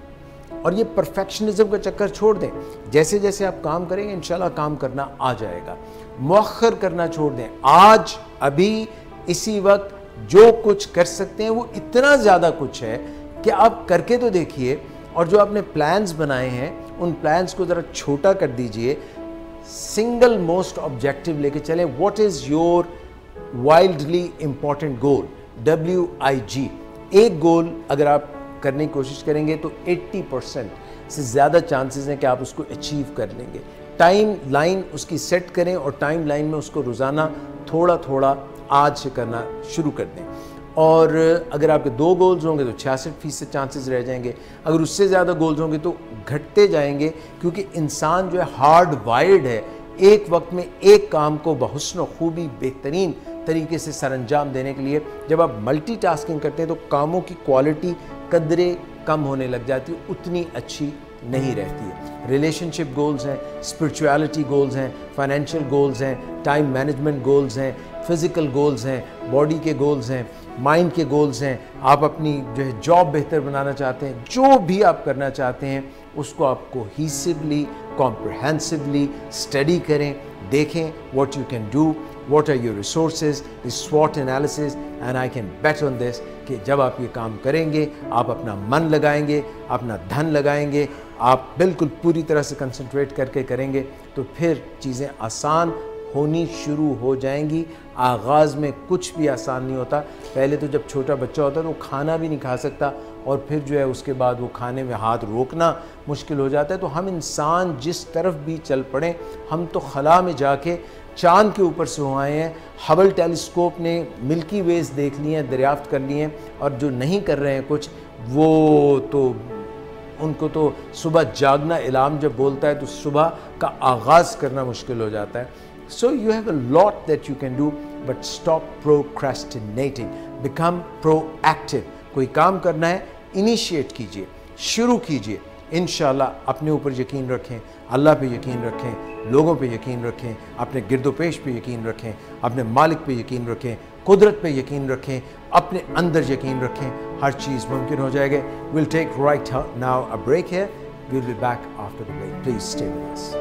और ये परफेक्शनिज्म का चक्कर छोड़ दें। जैसे जैसे आप काम करेंगे इंशाल्लाह काम करना आ जाएगा। मुअख्खर करना छोड़ दें। आज अभी इसी वक्त जो कुछ कर सकते हैं वो इतना ज़्यादा कुछ है कि आप करके तो देखिए, और जो आपने प्लान्स बनाए हैं उन प्लान्स को ज़रा छोटा कर दीजिए। सिंगल मोस्ट ऑब्जेक्टिव लेके चलें। What is your wildly important goal? WIG। एक गोल अगर आप करने की कोशिश करेंगे तो 80% से ज़्यादा चांसेस हैं कि आप उसको अचीव कर लेंगे। टाइम लाइन उसकी सेट करें और टाइम लाइन में उसको रोज़ाना थोड़ा थोड़ा आज से करना शुरू कर दें। और अगर आपके 2 गोल्स होंगे तो 66% चांसेस रह जाएंगे। अगर उससे ज़्यादा गोल्स होंगे तो घटते जाएंगे, क्योंकि इंसान जो है हार्ड वायर्ड है एक वक्त में एक काम को बहुस्न खूबी बेहतरीन तरीके से सरअंजाम देने के लिए। जब आप मल्टीटास्किंग करते हैं तो कामों की क्वालिटी कदरे कम होने लग जाती है, उतनी अच्छी नहीं रहती है। रिलेशनशिप गोल्स हैं, स्पिरिचुअलिटी गोल्स हैं, फाइनेंशियल गोल्स हैं, टाइम मैनेजमेंट गोल्स हैं, फिज़िकल गोल्स हैं, बॉडी के गोल्स हैं, माइंड के गोल्स हैं। आप अपनी जो है जॉब बेहतर बनाना चाहते हैं, जो भी आप करना चाहते हैं उसको आप कोहेसिवली, कॉम्प्रहेंसिवली स्टडी करें, देखें what you can do, what are your resources, this स्वॉट analysis, and I can bet on this कि जब आप ये काम करेंगे, आप अपना मन लगाएंगे, अपना धन लगाएंगे, आप बिल्कुल पूरी तरह से कंसंट्रेट करके करेंगे तो फिर चीज़ें आसान होनी शुरू हो जाएंगी। आगाज़ में कुछ भी आसान नहीं होता। पहले तो जब छोटा बच्चा होता है तो वो खाना भी नहीं खा सकता, और फिर जो है उसके बाद वो खाने में हाथ रोकना मुश्किल हो जाता है। तो हम इंसान जिस तरफ भी चल पड़े, हम तो खला में जाके चाँद के ऊपर से आए हैं। हबल टेलीस्कोप ने मिल्की वेज देख लिए हैं, दरियाफ्त कर लिए हैं, और जो नहीं कर रहे हैं कुछ, वो तो उनको तो सुबह जागना इलाम जब बोलता है तो सुबह का आगाज़ करना मुश्किल हो जाता है। So you have a lot that you can do, but stop procrastinating, become proactive. कोई काम करना है, इनिशिएट कीजिए, शुरू कीजिए। इंशाल्लाह अपने ऊपर यकीन रखें, अल्लाह पे यकीन रखें, लोगों पे यकीन रखें, अपने गिरदोपेश पे यकीन रखें, अपने मालिक पे यकीन रखें, कुदरत पे यकीन रखें, अपने अंदर यकीन रखें, हर चीज़ मुमकिन हो जाएगी। Will take right now a break here, we will be back after the break, please stay with us.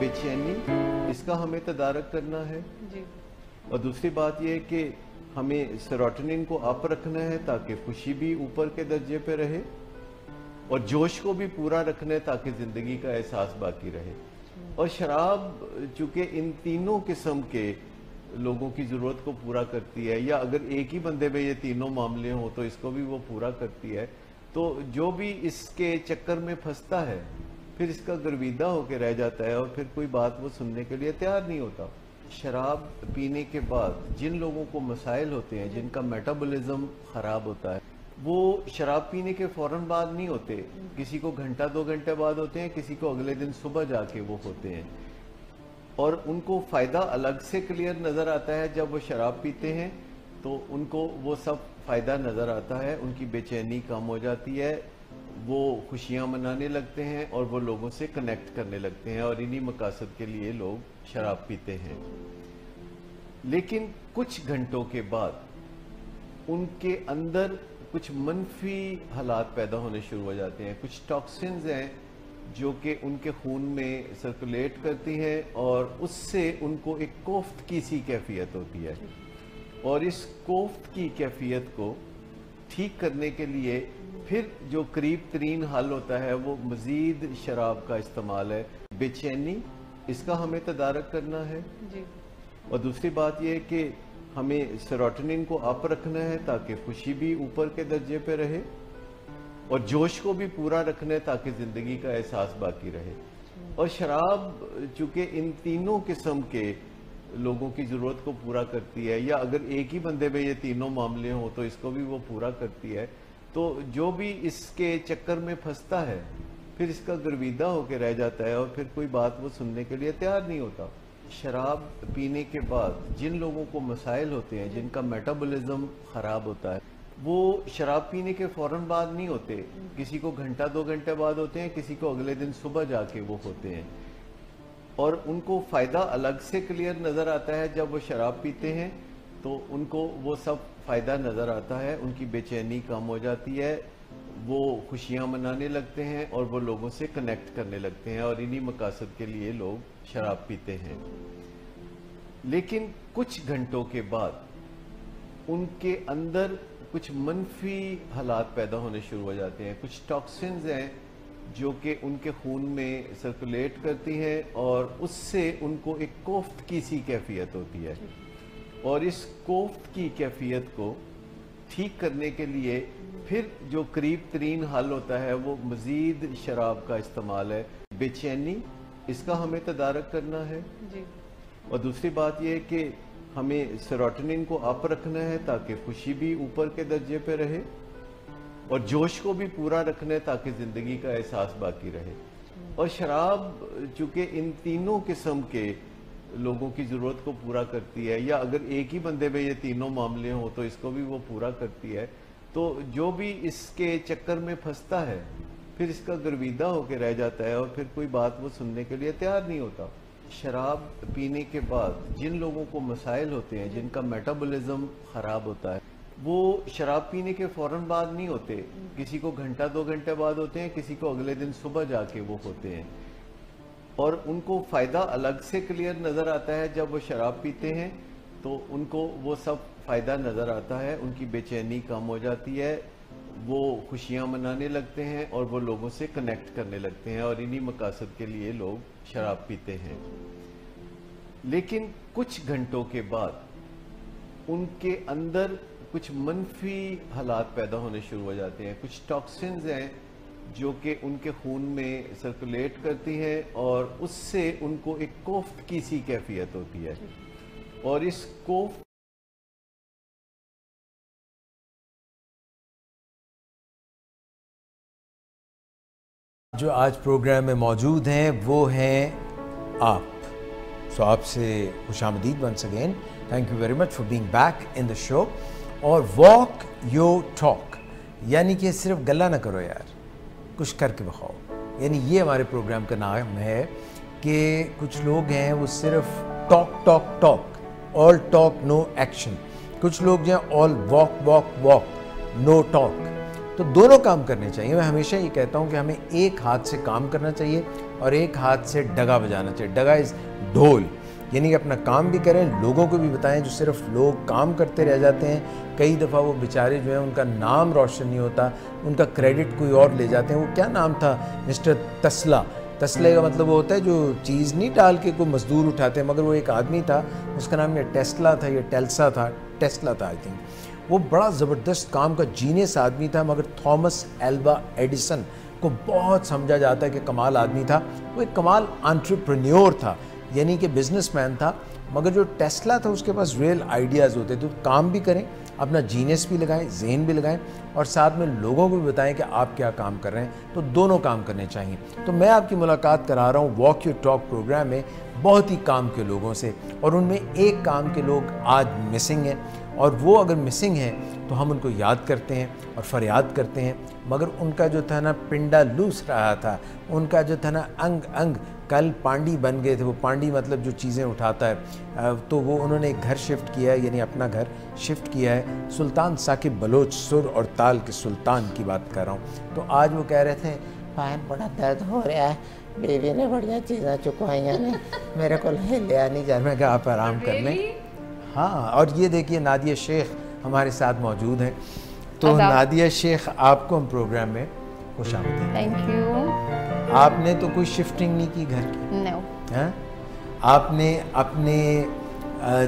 बेचैनी, इसका हमें तदारक करना है जी। और दूसरी बात यह है कि हमें सेरोटोनिन को अप रखना है ताकि खुशी भी ऊपर के दर्जे पे रहे, और जोश को भी पूरा रखना है ताकि जिंदगी का एहसास बाकी रहे। और शराब चूंकि इन तीनों किस्म के लोगों की जरूरत को पूरा करती है, या अगर एक ही बंदे में ये तीनों मामले हों तो इसको भी वो पूरा करती है, तो जो भी इसके चक्कर में फंसता है फिर इसका गर्विदा होकर रह जाता है, और फिर कोई बात वो सुनने के लिए तैयार नहीं होता। शराब पीने के बाद जिन लोगों को मसाइल होते हैं, जिनका मेटाबॉलिज्म खराब होता है, वो शराब पीने के फौरन बाद नहीं होते, किसी को घंटा 2 घंटे बाद होते हैं, किसी को अगले दिन सुबह जाके वो होते हैं। और उनको फायदा अलग से क्लियर नजर आता है जब वो शराब पीते हैं, तो उनको वो सब फायदा नजर आता है, उनकी बेचैनी कम हो जाती है, वो खुशियां मनाने लगते हैं और वो लोगों से कनेक्ट करने लगते हैं, और इन्हीं मकासद के लिए लोग शराब पीते हैं। लेकिन कुछ घंटों के बाद उनके अंदर कुछ मनफी हालात पैदा होने शुरू हो जाते हैं। कुछ टॉक्सिन्स हैं जो कि उनके खून में सर्कुलेट करती हैं, और उससे उनको एक कोफ्त की सी कैफियत होती है, और इस कोफ्त की कैफियत को ठीक करने के लिए फिर जो करीब तरीन हल होता है वो मजीद शराब का इस्तेमाल है। बेचैनी, इसका हमें तदारक करना है जी। और दूसरी बात यह है कि हमें सेरोटोनिन को अप रखना है ताकि खुशी भी ऊपर के दर्जे पे रहे, और जोश को भी पूरा रखना है ताकि जिंदगी का एहसास बाकी रहे। और शराब चूंकि इन तीनों किस्म के लोगों की जरूरत को पूरा करती है, या अगर एक ही बंदे में ये तीनों मामले हों तो इसको भी वो पूरा करती है, तो जो भी इसके चक्कर में फंसता है फिर इसका गर्विदा होकर रह जाता है, और फिर कोई बात वो सुनने के लिए तैयार नहीं होता। शराब पीने के बाद जिन लोगों को मसाइल होते हैं, जिनका मेटाबॉलिज्म खराब होता है, वो शराब पीने के फौरन बाद नहीं होते, किसी को घंटा 2 घंटे बाद होते हैं, किसी को अगले दिन सुबह जाके वो होते हैं। और उनको फायदा अलग से क्लियर नजर आता है जब वो शराब पीते हैं, तो उनको वो सब फायदा नजर आता है, उनकी बेचैनी कम हो जाती है, वो खुशियां मनाने लगते हैं और वो लोगों से कनेक्ट करने लगते हैं, और इन्हीं मकासद के लिए लोग शराब पीते हैं। लेकिन कुछ घंटों के बाद उनके अंदर कुछ मनफी हालात पैदा होने शुरू हो जाते हैं। कुछ टॉक्सिन्स हैं जो कि उनके खून में सर्कुलेट करती हैं, और उससे उनको एक कोफ्त की सी कैफियत होती है, और इस कोफ्त की कैफियत को ठीक करने के लिए फिर जो करीब तरीन हल होता है वो मजीद शराब का इस्तेमाल है। बेचैनी, इसका हमें तदारक करना है जी। और दूसरी बात यह है कि हमें सेरोटोनिन को अप रखना है ताकि खुशी भी ऊपर के दर्जे पे रहे, और जोश को भी पूरा रखना है ताकि जिंदगी का एहसास बाकी रहे। और शराब चूंकि इन तीनों किस्म के लोगों की जरूरत को पूरा करती है, या अगर एक ही बंदे में ये तीनों मामले हों तो इसको भी वो पूरा करती है, तो जो भी इसके चक्कर में फंसता है फिर इसका गर्विदा होकर रह जाता है, और फिर कोई बात वो सुनने के लिए तैयार नहीं होता। शराब पीने के बाद जिन लोगों को मसाइल होते हैं, जिनका मेटाबॉलिज्म खराब होता है, वो शराब पीने के फौरन बाद नहीं होते, किसी को घंटा 2 घंटे बाद होते हैं, किसी को अगले दिन सुबह जाके वो होते हैं। और उनको फायदा अलग से क्लियर नजर आता है जब वो शराब पीते हैं, तो उनको वो सब फायदा नजर आता है, उनकी बेचैनी कम हो जाती है, वो खुशियां मनाने लगते हैं और वो लोगों से कनेक्ट करने लगते हैं, और इन्हीं मकासद के लिए लोग शराब पीते हैं। लेकिन कुछ घंटों के बाद उनके अंदर कुछ मनफी हालात पैदा होने शुरू हो जाते हैं। कुछ टॉक्सिन्स हैं जो कि उनके खून में सर्कुलेट करती है और उससे उनको एक कोफ्त की सी कैफियत होती है। और इस कोफ्त जो आज प्रोग्राम में मौजूद हैं वो हैं आप। सो आपसे खुशामदीद once again, thank you very much for being back in the show. और वॉक योर टॉक, यानी कि सिर्फ गल्ला ना करो यार, कुछ करके दिखाओ। यानी ये हमारे प्रोग्राम का नाम है कि कुछ लोग हैं वो सिर्फ talk talk talk, all talk no action. कुछ लोग जो हैं all walk walk walk no talk. तो दोनों काम करने चाहिए। मैं हमेशा ये कहता हूँ कि हमें एक हाथ से काम करना चाहिए और एक हाथ से डगा बजाना चाहिए। डगा इज़ ढोल, यानी कि अपना काम भी करें, लोगों को भी बताएं। जो सिर्फ लोग काम करते रह जाते हैं, कई दफ़ा वो बेचारे जो हैं उनका नाम रोशन नहीं होता, उनका क्रेडिट कोई और ले जाते हैं। वो क्या नाम था, मिस्टर तस्ला। तस्ले का मतलब वो होता है जो चीज़ नहीं डाल के कोई मजदूर उठाते हैं, मगर वो एक आदमी था, उसका नाम या टेस्ला था या टेल्सा था, टेस्ला था आई थिंक। वो बड़ा ज़बरदस्त काम का जीनियस आदमी था, मगर थॉमस एल्वा एडिसन को बहुत समझा जाता है कि कमाल आदमी था। वो एक कमाल एंटरप्रेन्योर था, यानी कि बिजनेसमैन था। मगर जो टेस्ला था उसके पास रियल आइडियाज़ होते थे। तो काम भी करें, अपना जीनियस भी लगाएं, जहन भी लगाएं, और साथ में लोगों को भी बताएं कि आप क्या काम कर रहे हैं। तो दोनों काम करने चाहिए। तो मैं आपकी मुलाकात करा रहा हूँ वॉक योर टॉक प्रोग्राम में बहुत ही काम के लोगों से, और उनमें एक काम के लोग आज मिसिंग हैं। और वो अगर मिसिंग हैं तो हम उनको याद करते हैं और फरियाद करते हैं, मगर उनका जो था ना पिंडा लूस रहा था, उनका जो था ना अंग अंग कल पांडी बन गए थे। वो पांडी मतलब जो चीज़ें उठाता है। तो वो उन्होंने एक घर शिफ्ट किया है, यानी अपना घर शिफ्ट किया है। सुल्तान साकिब बलोच, सुर और ताल के सुल्तान की बात कर रहा हूँ। तो आज वो कह रहे थे पैर बड़ा दर्द हो रहा है, बीवी ने बढ़िया चीज़ें चुकवाई ने, मेरे को लिया नहीं जा। मैं कहा आप आराम कर लें। हाँ, और ये देखिए नादिया शेख हमारे साथ मौजूद हैं। तो नादिया शेख, आपको हम प्रोग्राम में खुशामदीद। Thank you. आपने तो कोई शिफ्टिंग नहीं की घर की? नो। हाँ, आपने अपने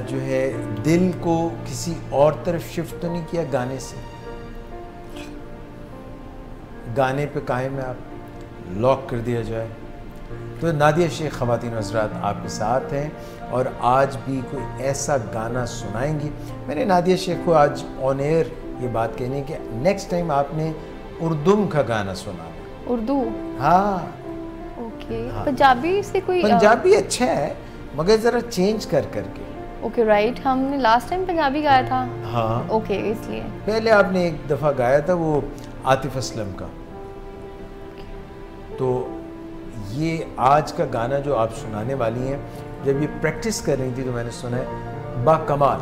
जो है दिल को किसी और तरफ शिफ्ट तो नहीं किया गाने से? गाने पे कायम है, आप लॉक कर दिया जाए। तो नादिया शेख ख़वातीन हज़रात आपके साथ हैं और आज भी कोई ऐसा गाना सुनाएंगी। मैंने नादिया शेख को आज ऑन एयर ये बात कहनी है कि नेक्स्ट टाइम आपने उर्दू का गाना सुनाना। उर्दू? हाँ। ओके। हाँ। पंजाबी से कोई? पंजाबी अच्छा है मगर ज़रा चेंज कर करके। ओके राइट, हमने लास्ट टाइम पंजाबी गाया था। हाँ ओके, इसलिए पहले आपने एक दफ़ा गाया था वो आतिफ असलम का। तो ये आज का गाना जो आप सुनाने वाली हैं, जब ये प्रैक्टिस कर रही थी तो मैंने सुना है बाकमाल।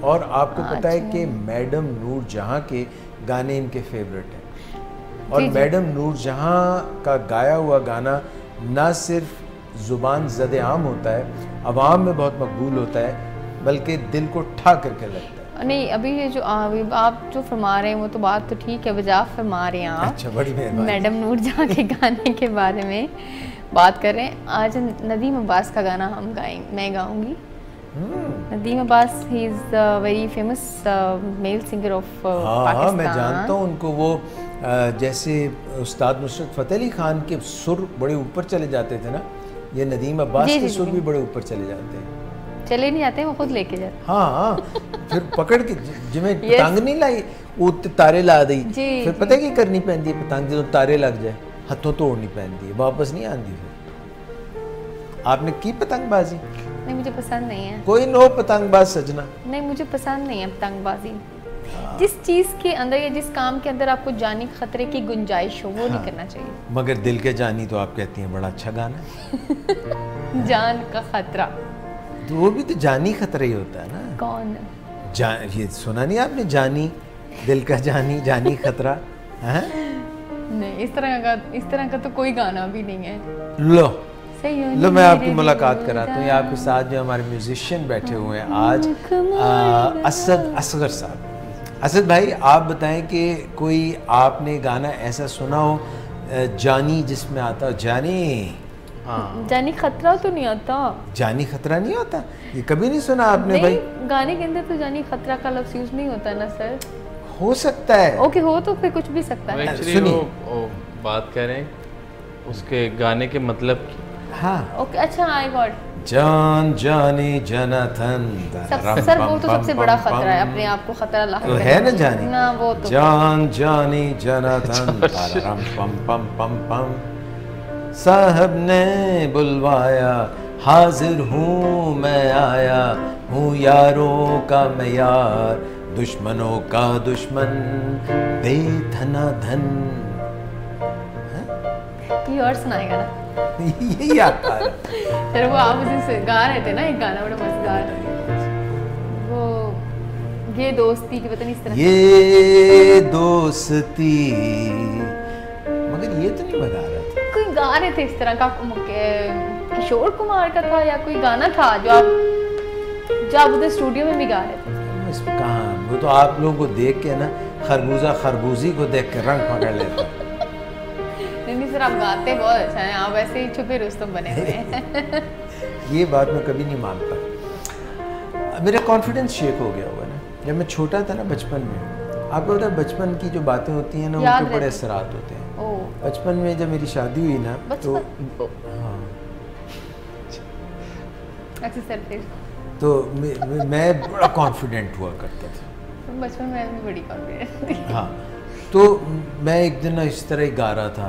और आपको पता है कि मैडम नूर जहाँ के गाने इनके फेवरेट हैं। और मैडम नूर जहाँ का गाया हुआ गाना ना सिर्फ ज़ुबान ज़द आम होता है, अवाम में बहुत मकबूल होता है, बल्कि दिल को ठा करके लगता है। नहीं, अभी ये जो आप जो फरमा रहे हैं वो तो बात तो ठीक है, वजह फरमा रहे हैं आप। अच्छा, बड़ी मेहरबानी। मैडम नूर जहाँ के गाने के बारे में बात कर रहे हैं। आज नदीम अब्बास का गाना हम मैं गाऊंगी। Nadeem Abbas, he is very famous male singer of Pakistan. हाँ, मैं जानता हूँ उनको। वो जैसे उस्ताद नुसरत फ़तेह अली खान के सुर बड़े ऊपर चले जाते थे ना, ये नदीम अब्बास के सुर भी बड़े ऊपर चले जाते हैं। चले नहीं जाते, वो खुद लेके जाते। हाँ, फिर पकड़ के जिमें पतंग नहीं लाई वो तारे ला दी, फिर पता की करनी पैंदी है पतंग जो तारे लग जाए, हाथों तोड़नी पैंदी है, वापस नहीं आती। फिर आपने की पतंगबाजी? नहीं, मुझे पसंद नहीं है। कोई नो पतंगबाज सजना। नहीं, मुझे पसंद नहीं है पतंगबाजी। जिस चीज़ के अंदर या जिस काम के अंदर आपको जानी खतरे की गुंजाइश हो वो नहीं करना चाहिए। मगर दिल के जानी तो आप कहती हैं बड़ा अच्छा गाना है। जान का खतरा, तो वो भी तो जानी खतरा ही होता है ना। कौन? ये सुना नहीं आपने, जानी दिल का जानी, जानी खतरा है? नहीं, इस तरह का तो कोई गाना भी नहीं है। लो मैं आपकी मुलाकात कराता हूँ। आपके साथ जो हमारे म्यूजिशियन बैठे हुए हैं आज, असद असगर साहब। असद भाई, आप बताएं कि कोई आपने गाना ऐसा सुना हो जानी जिसमें आता हो जानी हाँ जानी खतरा तो नहीं आता। जानी खतरा नहीं होता, ये कभी नहीं सुना आपने नहीं, भाई? गाने के अंदर तो जानी खतरा का लफ्ज यूज नहीं होता ना सर। हो सकता है। ओके, हो तो फिर कुछ भी सकता है। एक्चुअली सुनिए। वो बात करें उसके गाने के मतलब की। हाँ, ओके, अच्छा, आई गॉट। जान जानी जनाथन सर वो तो सबसे बड़ा खतरा है, अपने आप को खतरा ला तो है ना जानी ना, वो तो जान जानी जनाथन तररम पम पम पम पम, साहब ने बुलवाया हाजिर हूँ मैं आया हूँ, यारों का मैं यार दुश्मनों का दुश्मन दे धना धन। ये और सुनाएगा ना? यही आता है। सर वो आप मुझे गा रहे थे ना एक गाना बड़ा मजेदार, वो ये दोस्ती की पता नहीं इस तरह ये दोस्ती, मगर ये तो नहीं बता रहा था। कोई गा रहे थे इस तरह का, किशोर कुमार का था या कोई गाना था जो आप उधर स्टूडियो में भी गा रहे थे? इसमें कहाँ, वो तो आप लोगों को देख के ना खरबूजा खरबूजी को देख के रंग पकड़ लेता। नहीं सर, आप गाते बहुत अच्छा है, आप ऐसे ही छुपे रुस्तम बने हुए हैं। ये बात मैं कभी नहीं मानता। मेरा कॉन्फिडेंस शेक हो गया हुआ ना जब मैं छोटा था ना, बचपन में। आपको पता है बचपन की जो बातें होती हैं ना, उनके बड़े असरात होते हैं। ओह, बचपन में जब मेरी शादी हुई ना तो हाँ, अच्छा सर फिर तो मैं बड़ा कॉन्फिडेंट हुआ करता था। तो बचपन में भी बड़ी कॉन्फिडेंस थी। हाँ, तो मैं एक दिन ना इस तरह ही गा रहा था,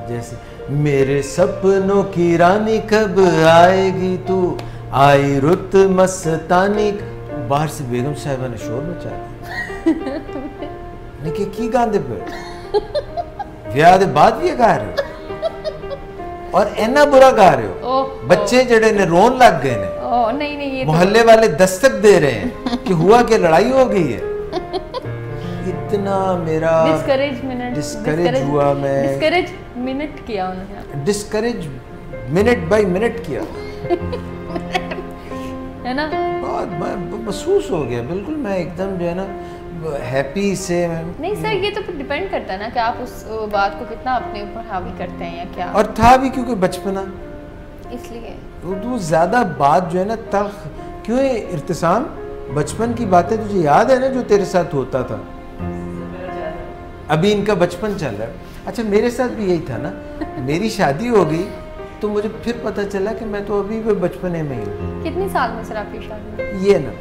जैसे मेरे सपनों की रानी कब आएगी तू, आई रुत मस्तानी। बाहर से बेगम साहिबा ने शोर मचा दिया। ने की गांदे पे ब्याह दे बाद भी गा रहे हो और इन्ना बुरा गा रहे हो, बच्चे जड़े ने रोन लग गए ने। ओह नहीं नहीं, ये मोहल्ले वाले दस्तक दे रहे हैं कि हुआ कि लड़ाई हो गई है। इतना मेरा डिस्करेज हुआ, मैं डिस्करेज मिनट किया उन्होंने, डिस्करेज मिनट बाय मिनट किया है ना। बहुत महसूस हो गया बिल्कुल, मैं एकदम जो है ना हैप्पी से। नहीं सर, ये तो डिपेंड करता है ना कि आप उस बात को कितना अपने ऊपर हावी करते हैं या क्या। और था भी क्योंकि बचपना, इसलिए तो ज्यादा बात जो है ना तल्ख क्यों है। इर्तिसाम, बचपन की बातें तुझे याद है ना जो तेरे साथ होता था? अभी इनका बचपन चल रहा है। अच्छा, मेरे साथ भी यही था ना, मेरी शादी हो गई तो मुझे फिर पता चला कि मैं तो अभी भी बचपने में ही हूँ। कितने साल में सर आपकी शादी हुई? ये ना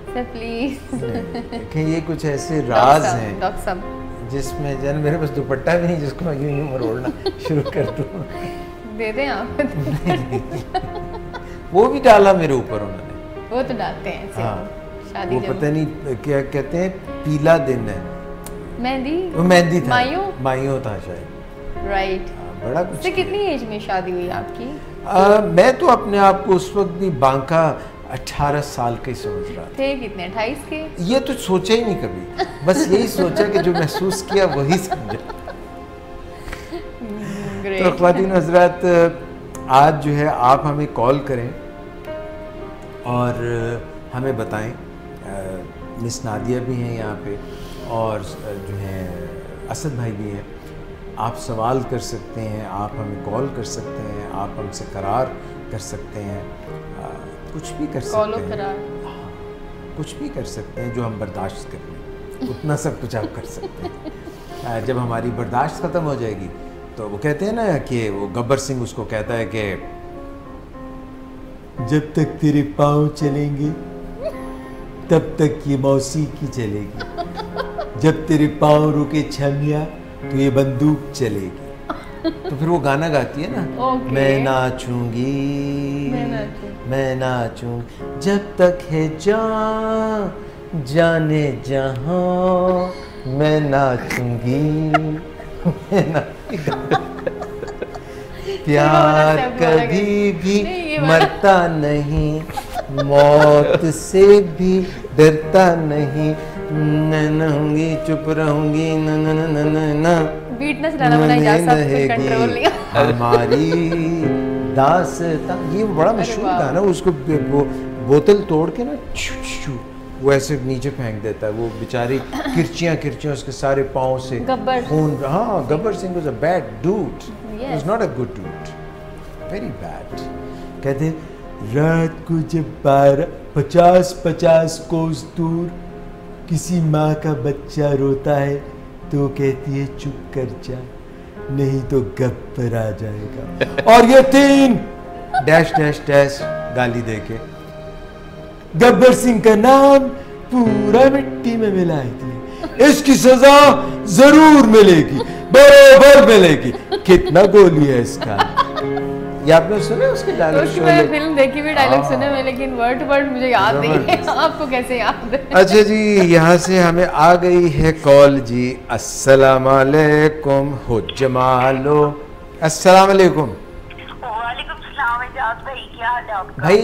सर प्लीज, देखें, ये कुछ ऐसे राज हैं डॉक्टर साहब जिसमें जन मेरे पास दुपट्टा भी नहीं जिसको मैं यूं यूं मरोड़ना शुरू कर दूँ। दे दें आप। वो भी डाला मेरे ऊपर उन्होंने। वो तो डालते हैं ऐसे। हाँ, शादी वो जब पता नहीं क्या कहते हैं, पीला दिन है, मेहंदी, वो मेहंदी था, मायूं था शायद। राइट। बड़ा कुछ। से कितनी एज में शादी हुई आपकी? मैं तो अपने आप को उस वक्त भी बांका 18 साल का ही समझ रहा था। थे कितने, 28 के? ये तो सोचा ही नहीं कभी, बस यही सोचा कि जो महसूस किया वही समझा। तो ख्वातीन हज़रात, आज जो है आप हमें कॉल करें और हमें बताएं। मिस नादिया भी हैं यहाँ पे और जो है असद भाई भी हैं। आप सवाल कर सकते हैं, आप हमें कॉल कर सकते हैं, आप हमसे करार कर सकते हैं, कुछ भी कर सकते हैं। हाँ, कुछ भी कर सकते हैं जो हम बर्दाश्त कर लें, उतना सब कुछ आप कर सकते हैं। जब हमारी बर्दाश्त ख़त्म हो जाएगी तो वो कहते हैं ना कि वो गब्बर सिंह उसको कहता है कि जब तक तेरे पाँव चलेंगे तब तक ये मौसीकी चलेगी, जब तेरे पाँव रुके छमिया तो ये बंदूक चलेगी। तो फिर वो गाना गाती है ना, मैं नाचूंगी, मैं नाचूंगी जब तक है जान जाने जहां, मैं नाचूंगी, मैं प्यार कभी भी मरता नहीं, मौत से भी डरता नहीं, न रहूंगी चुप रहूंगी, न न न न न न बीट ना चलाना बना इजाज़त कंट्रोल नहीं हमारी दास्तां। ये बड़ा मशहूर गाना, उसको वो बोतल तोड़ के ना वो ऐसे नीचे फेंक देता है, वो बेचारी किरचियां उसके सारे पाँव से खून। हाँ, Gabbar Singh was a bad dude. It was not a good route. Very bad. कहते रात को जब 50 कोस दूर किसी माँ का बच्चा रोता है तो कहती है चुप कर जा नहीं तो गब्बर आ जाएगा। और ये 3 डैश डैश डैश गाली देके गब्बर सिंह का नाम पूरा मिट्टी में मिलाए दिए। इसकी सजा जरूर मिलेगी, बराबर मिलेगी। कितना गोली है इसका। ये आपने सुने उसके डायलॉग? उसकी मैंने फिल्म देखी भी, डायलॉग सुने मैं, लेकिन वर्ड टू वर्ड मुझे याद नहीं है। आपको कैसे याद है? अच्छा जी, यहाँ से हमें आ गई है कॉल जी। अस्सलाम वालेकुम हो जमालो। अस्सलाम वालेकुम। वालेकुम सलाम एजाज भाई, क्या हाल है आपका? भाई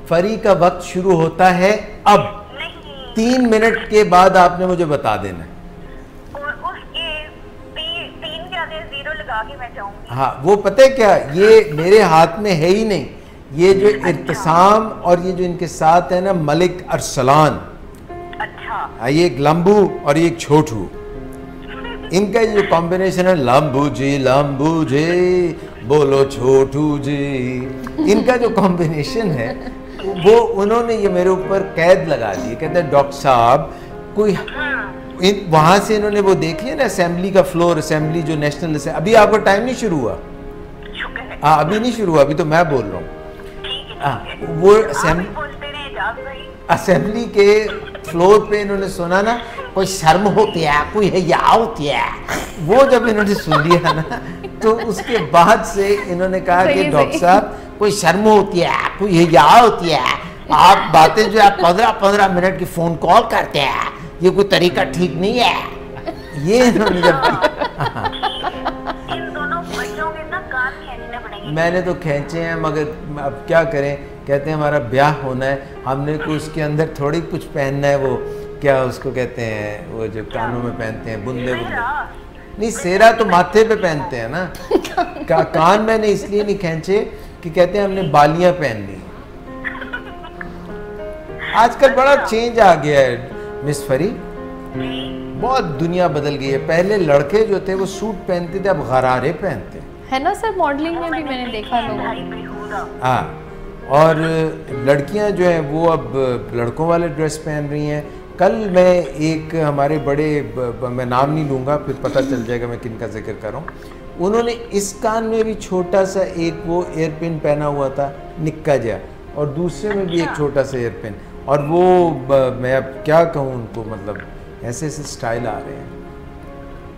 फरी का वक्त शुरू होता है अब। नहीं, 3 मिनट के बाद आपने मुझे बता देना है। और उसके 3 के आगे 0 लगा के मैं जाऊंगी। हाँ, वो पता है क्या, ये मेरे हाथ में है ही नहीं। ये जो इर्तिसाम और ये जो इनके साथ है ना मलिक अरसलान, अच्छा, ये एक लंबू और ये एक छोटू, इनका जो कॉम्बिनेशन है लंबू जी बोलो छोटू जी, इनका जो कॉम्बिनेशन है वो उन्होंने ये मेरे ऊपर कैद लगा दी। कहते हैं डॉक्टर साहब कोई वहां से इन्होंने वो देख लिया ना असेंबली का फ्लोर, असेंबली जो नेशनल असेंबली। अभी आपका टाइम नहीं शुरू हुआ? शुक्र है। हाँ, अभी नहीं शुरू हुआ, अभी तो मैं बोल रहा हूँ। ठीक है। वो आप भी बोलते रहे एजाज भाई। असेंबली के फ्लोर पे इन्होंने सुना ना कोई शर्म होती है, कोई हया होती है। वो जब इन्होंने सुन लिया ना तो उसके बाद से इन्होंने कहा कि डॉक्टर साहब कोई शर्म होती है, कोई हया होती है। आप बातें जो आप 15 मिनट की फोन कॉल करते हैं, ये कोई तरीका ठीक नहीं है। ये इन्होंने जब इन दोनों बच्चों के ना कान खींचने पड़ेंगे। मैंने तो खींचे हैं, मगर अब क्या करें। कहते हैं हमारा ब्याह होना है, हमने को उसके अंदर थोड़ी कुछ पहनना है। वो क्या उसको कहते हैं, वो जो कानों में पहनते हैं बुंदे बुंदे। नहीं, सेरा तो माथे पे पहनते हैं ना। कान मैंने इसलिए नहीं खींचे कि कहते हैं हमने बालियां पहन ली। आजकल बड़ा चेंज आ गया है मिस फरी, बहुत दुनिया बदल गई है। पहले लड़के जो थे वो सूट पहनते थे, अब गरारे पहनते है ना सर? मॉडलिंग में भी मैंने देखा लोगों। हाँ, और लड़कियां जो हैं वो अब लड़कों वाले ड्रेस पहन रही हैं। कल मैं एक हमारे बड़े मैं नाम नहीं लूँगा, फिर पता चल जाएगा मैं किन का जिक्र कर रहा हूँ। उन्होंने इस कान में भी छोटा सा एक वो एयरपिन पहना हुआ था निक्का जा, और दूसरे में भी एक छोटा सा एयरपिन। और वो मैं अब क्या कहूँ उनको, मतलब ऐसे ऐसे स्टाइल आ रहे हैं।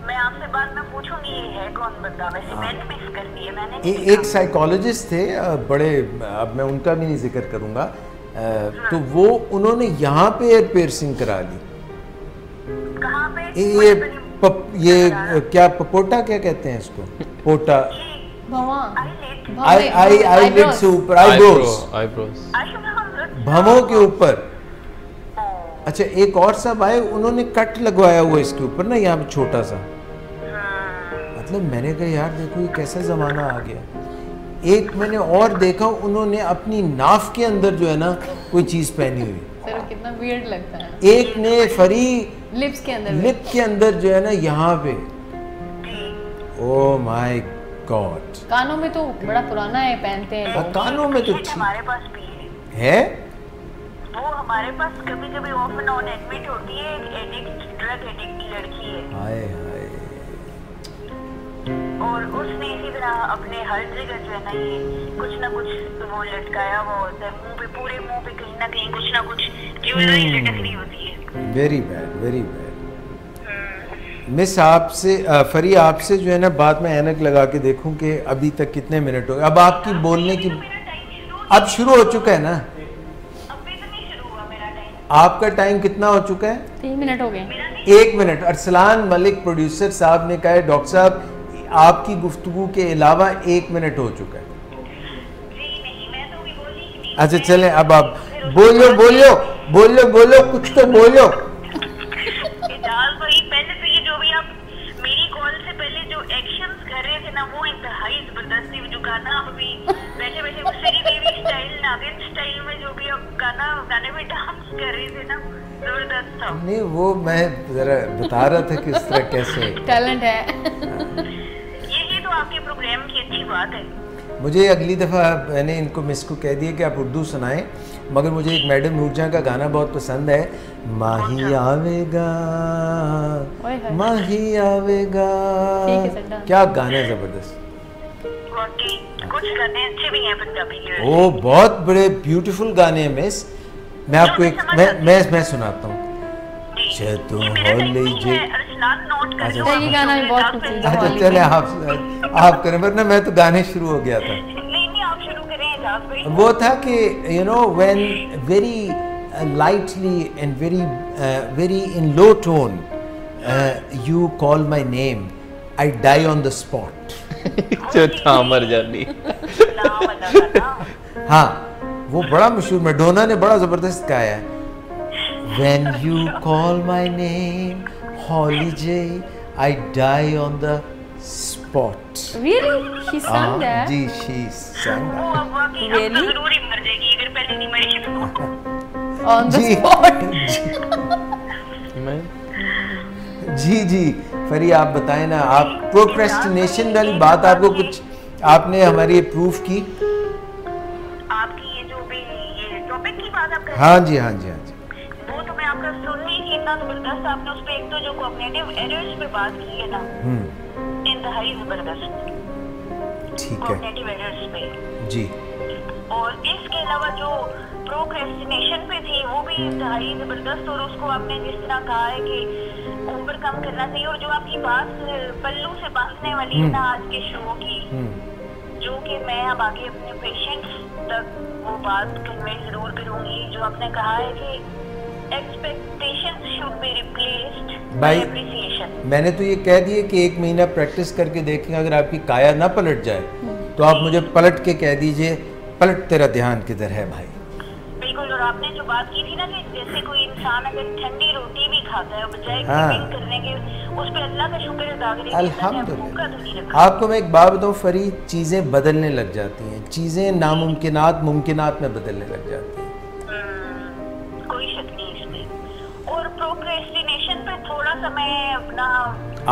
मैं आपसे बाद में पूछूंगी ये है कौन बंदा। वैसे मैंने मिस कर दी है। मैंने एक साइकोलॉजिस्ट थे बड़े, अब मैं उनका भी नहीं जिक्र करूँगा। तो वो उन्होंने यहाँ पे एयर पियर्सिंग करा ली। कहाँ पे? ये क्या पपोटा क्या कहते हैं इसको? पोटा आईलिड से ऊपर, आईब्रोज भवों के ऊपर। अच्छा, एक और साहब आए, उन्होंने कट लगवाया हुआ इसके ऊपर ना, यहाँ पे छोटा सा। मतलब मैंने कहा यार देखो ये कैसा जमाना आ गया। एक मैंने और देखा, उन्होंने अपनी नाफ के अंदर जो है ना कोई चीज पहनी हुई। सर वो कितना वियर्ड लगता है। एक ने फरी लिप्स के अंदर, लिप के अंदर जो है ना यहाँ पे। Oh my God. कानों में तो बड़ा पुराना है, पहनते हैं लोग। कानों में तो हमारे पास भी है। वो हमारे पास कभी कभी ऑफ एंड ऑन एडमिट होती है। एडिक्ट, ड्रग एडिक्ट लड़की है। हाय हाय। और उसने इसी तरह अपने हर जगह जो है ना ये कुछ ना कुछ वो लटकाया हुआ होता है। मुंह पे, पूरे मुंह पे कहीं ना कहीं कुछ ना कुछ ज्वेलरी लटक रही होती है। Very bad, very bad. Miss आपसे फरी आपसे जो है ना बाद में ऐनक लगा के देखूं कि अभी तक कितने मिनट हो गए। अब आपकी बोलने की अब शुरू हो चुका है ना? अभी तो नहीं शुरू हुआ मेरा टाइम। आपका टाइम कितना हो चुका है? 3 मिनट हो गए। 1 मिनट। अरसलान मलिक प्रोड्यूसर साहब ने कहा है डॉक्टर साहब आपकी गुफ्तगू के अलावा 1 मिनट हो चुका है। जी नहीं, मैं तो भी बोली ही नहीं। अच्छा चलें, अब आप बोलो बोलो बोलो बोलो, कुछ तो बोलो। इजाज भाई, पहले तो ये जो भी आप मेरी कॉल से पहले जो एक्शंस कर रहे थे ना, वो इंतहाई जबरदस्त थी। जो गाना आप अभी बैठे बैठे श्री देवी स्टाइल, नागिन स्टाइल में जो भी आप गाने में डांस कर रहे थे ना, जबरदस्त था। नहीं, वो मैं जरा बता रहा था कि इस तरह कैसे टैलेंट है। यही तो आपके प्रोग्राम की अच्छी बात है। मुझे अगली दफ़ा मैंने इनको मिस को कह दिया कि आप उर्दू सुनाएं, मगर मुझे एक मैडम नूरजहां का गाना बहुत पसंद है, माही आवेगा माही आवेगा। क्या गाना है, ज़बरदस्त। कुछ गाने अच्छे भी हैं पंजाबी के। ओ बहुत बड़े ब्यूटीफुल गाने हैं मिस। मैं आपको एक मैं सुनाता हूँ। ये गाना भी बहुत खूबसूरत है। अच्छा चले आप करें, वरना मैं तो गाने शुरू हो गया था। नहीं आप शुरू करें। वो था कि you know when very lightly and very in low tone you call my name, I die on the spot. था मर जानी। हाँ वो बड़ा मशहूर, मैडोना ने बड़ा जबरदस्त गाया है। When you call my name, Holly J, I die on the spot. Really? She sang that? Ji she sang that. Really? जरूर ही मर जाएगी अगर पहले नहीं मरी तो। On the ji. spot. जी फरी आप बताएं ना, आप प्रोक्रेस्टिनेशन वाली बात आपको कुछ आपने हमारी प्रूफ की? आपकी ये जो भी ये टॉपिक की बात आप कर रहे हैं, हाँ जी वो तो मैं आपका सुन रही थी, इतना जबरदस्त आपने उस पे एक तो जो कोऑपरेटिव एरर्स पे बात की है ना, इंतहाई जबरदस्त। ठीक है कोऑपरेटिव एरर्स पे जी। और इसके अलावा जो प्रोक्रेस्टिनेशन पे थी वो भी इंतहाई जबरदस्त, और उसको आपने जिस तरह कहा है कि ओवरकम करना चाहिए, और जो आपकी बात पल्लू से बांधने वाली है ना आज के शो की, जो कि मैं अब आगे अपने पेशेंट्स तक वो बात कन्वे जरूर करूंगी, जो आपने कहा है कि expectations should be replaced by appreciation. मैंने तो ये कह दिया कि 1 महीना प्रैक्टिस करके देखें, अगर आपकी काया ना पलट जाए तो आप मुझे पलट के कह दीजिए, पलट तेरा ध्यान किधर है भाई। बिल्कुल। और आपने जो बात की थी ना कि जैसे कोई इंसान अगर ठंडी रोटी भी खाता है बजाय करने के उस पे अल्लाह का शुक्र अदा करे, अल्हम्दुलिल्लाह। आपको मैं एक बात बताऊं फरी, चीज़ें बदलने लग जाती हैं, चीज़ें नामुमकिनात मुमकिनात में बदलने लग जाती हैं। कोई शक नहीं इसमें। और प्रोक्रेस्टिनेशन पे थोड़ा सा मैं अपना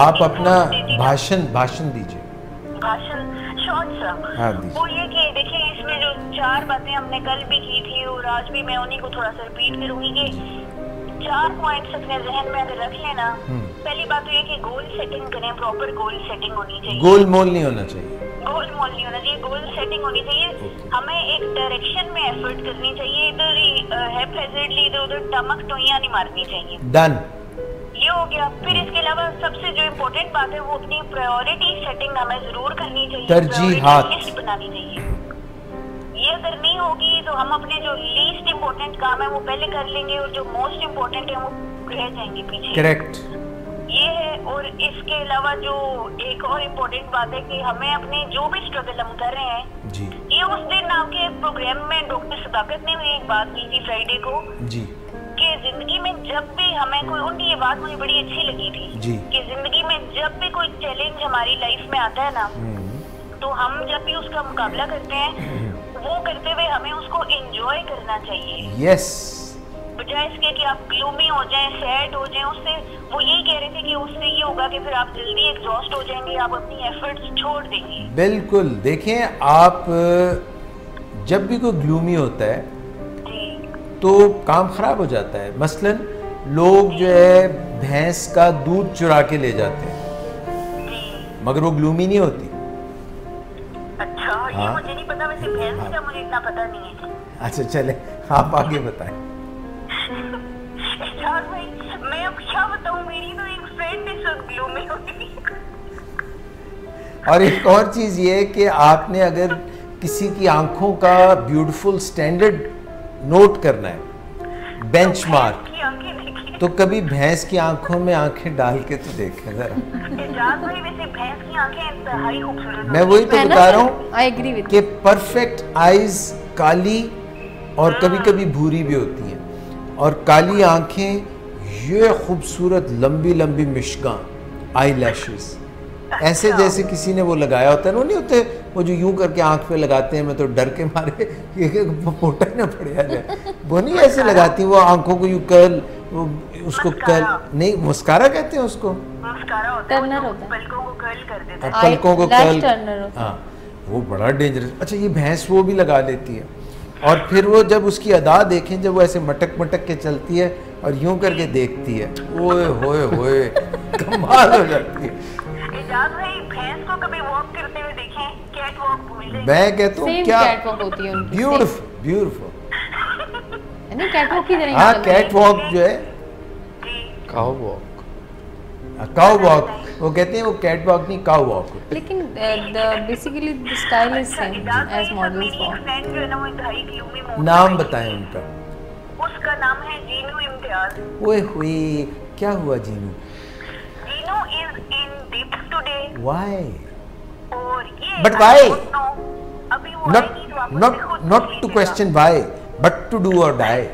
आप अपना भाषण दीजिए। भाषण शॉर्ट सा। हाँ, वो ये कि देखिए इसमें जो 4 बातें हमने कल भी की थी और आज भी मैं उन्हीं को थोड़ा सा रिपीट करूंगी कि 4 पॉइंट्स अपने जहन में अगर रख लेना। पहली बात तो ये कि गोल सेटिंग करें, प्रॉपर गोल सेटिंग होनी चाहिए, गोल मोल नहीं होना चाहिए, गोल सेटिंग होनी चाहिए। हमें एक डायरेक्शन में एफर्ट करनी चाहिए, इधर हैप्पीली इधर उधर टमक टोइयां नहीं मारनी चाहिए। डन, ये हो गया। फिर इसके अलावा सबसे जो इम्पोर्टेंट बात है वो अपनी प्रायोरिटी सेटिंग हमें जरूर करनी चाहिए, तरजीहात लिस्ट बनानी चाहिए। ये अगर नहीं होगी तो हम अपने जो लीस्ट इम्पोर्टेंट काम है वो पहले कर लेंगे और जो मोस्ट इम्पोर्टेंट है वो रह जाएंगे पीछे। करेक्ट, ये है। और इसके अलावा जो एक और इम्पोर्टेंट बात है कि हमें अपने जो भी स्ट्रगल हम कर रहे हैं जी, ये उस दिन आपके प्रोग्राम में डॉक्टर सदाकत ने भी एक बात की थी फ्राइडे को जी, कि जिंदगी में जब भी हमें कोई, उनकी ये बात मुझे बड़ी अच्छी लगी थी जी, कि जिंदगी में जब भी कोई चैलेंज हमारी लाइफ में आता है ना, तो हम जब भी उसका मुकाबला करते हैं वो करते हुए हमें उसको एंजॉय करना चाहिए। यस, बजाय इसके कि आप ग्लूमी हो जाएं, सैड हो जाएं। उससे वो यही कह रहे थे कि उससे ये होगा कि फिर आप जल्दी एग्जॉस्ट हो जाएंगे, आप अपनी एफर्ट्स छोड़ देंगे। बिल्कुल। देखें आप जब भी कोई ग्लूमी होता है तो काम खराब हो जाता है। मसलन लोग जो है भैंस का दूध चुरा के ले जाते हैं मगर वो ग्लूमी नहीं होती। अच्छा, ये मुझे नहीं पता, वैसे भैंस का मुझे इतना पता नहीं है। अच्छा चले आप आगे बताएं। यार भाई मैं अब क्या बताऊं, मेरी तो एक फ्रेंड इस वक्त ग्लूमी होती है। और एक और चीज़ ये है कि आपने अगर किसी की आंखों का ब्यूटीफुल स्टैंडर्ड नोट करना है, बेंचमार्क, तो कभी भैंस की आंखों में आंखें डाल के तो देखें जरा। भाई वैसे भैंस की आंखें इंतहाई खूबसूरत। मैं वही तो बता रहा हूँ आई एग्री विद कि परफेक्ट आईज काली और कभी कभी भूरी भी होती हैं, और काली आंखें, ये खूबसूरत लंबी लंबी मिशगां, आई लैशेस, ऐसे जैसे किसी ने वो लगाया होता है ना, नहीं होते वो जो यूं करके आंख पे लगाते हैं, मैं तो डर के मारे पोटा ना पड़ जाए, वो नहीं ऐसे लगाती वो आंखों को यूं कर्ल वो उसको कर्ल नहीं, मुस्कारा कहते हैं उसको, मस्कारा होता है, टर्नर वो होता है। पलकों को कर्ल कर देता है। पलकों को लैश कर्ल, टर्नर होता है। हाँ वो बड़ा डेंजरस। अच्छा ये भैंस वो भी लगा लेती है, और फिर वो जब उसकी अदा देखें, जब वो ऐसे मटक मटक के चलती है और यूं करके देखती है, ओए होए होए कमाल हो जाती है। इजाज भाई भैंस को कभी वॉक करते हुए देखें, कैट वॉक भूल जाएंगे। मैं कहता हूँ सेम क्या कैटवॉक होती है उनकी, ब्यूटीफुल ब्यूटीफुल। नहीं कैटवॉक की तरह हाँ ही कैट वॉक जो है, जी काउ वॉक। काउ वॉक, वो कहते हैं वो कैट वॉक नहीं काउ वॉक। लेकिन basically the style is same Ijaz as भाई मॉडल्स मेरी एक वॉक। फ्रेंड जो है ना वो इंतहाई ग्लूमी मूड नाम बताएं उनका। उसका नाम है जीनू इम्तियाज। ओए हुई, क्या हुआ Jinu? Jinu is in dips today why? और ये But I why? don't know, अभी वो Not आएगी तो आपको not खुद not to पूछिएगा। question why, but to do or die.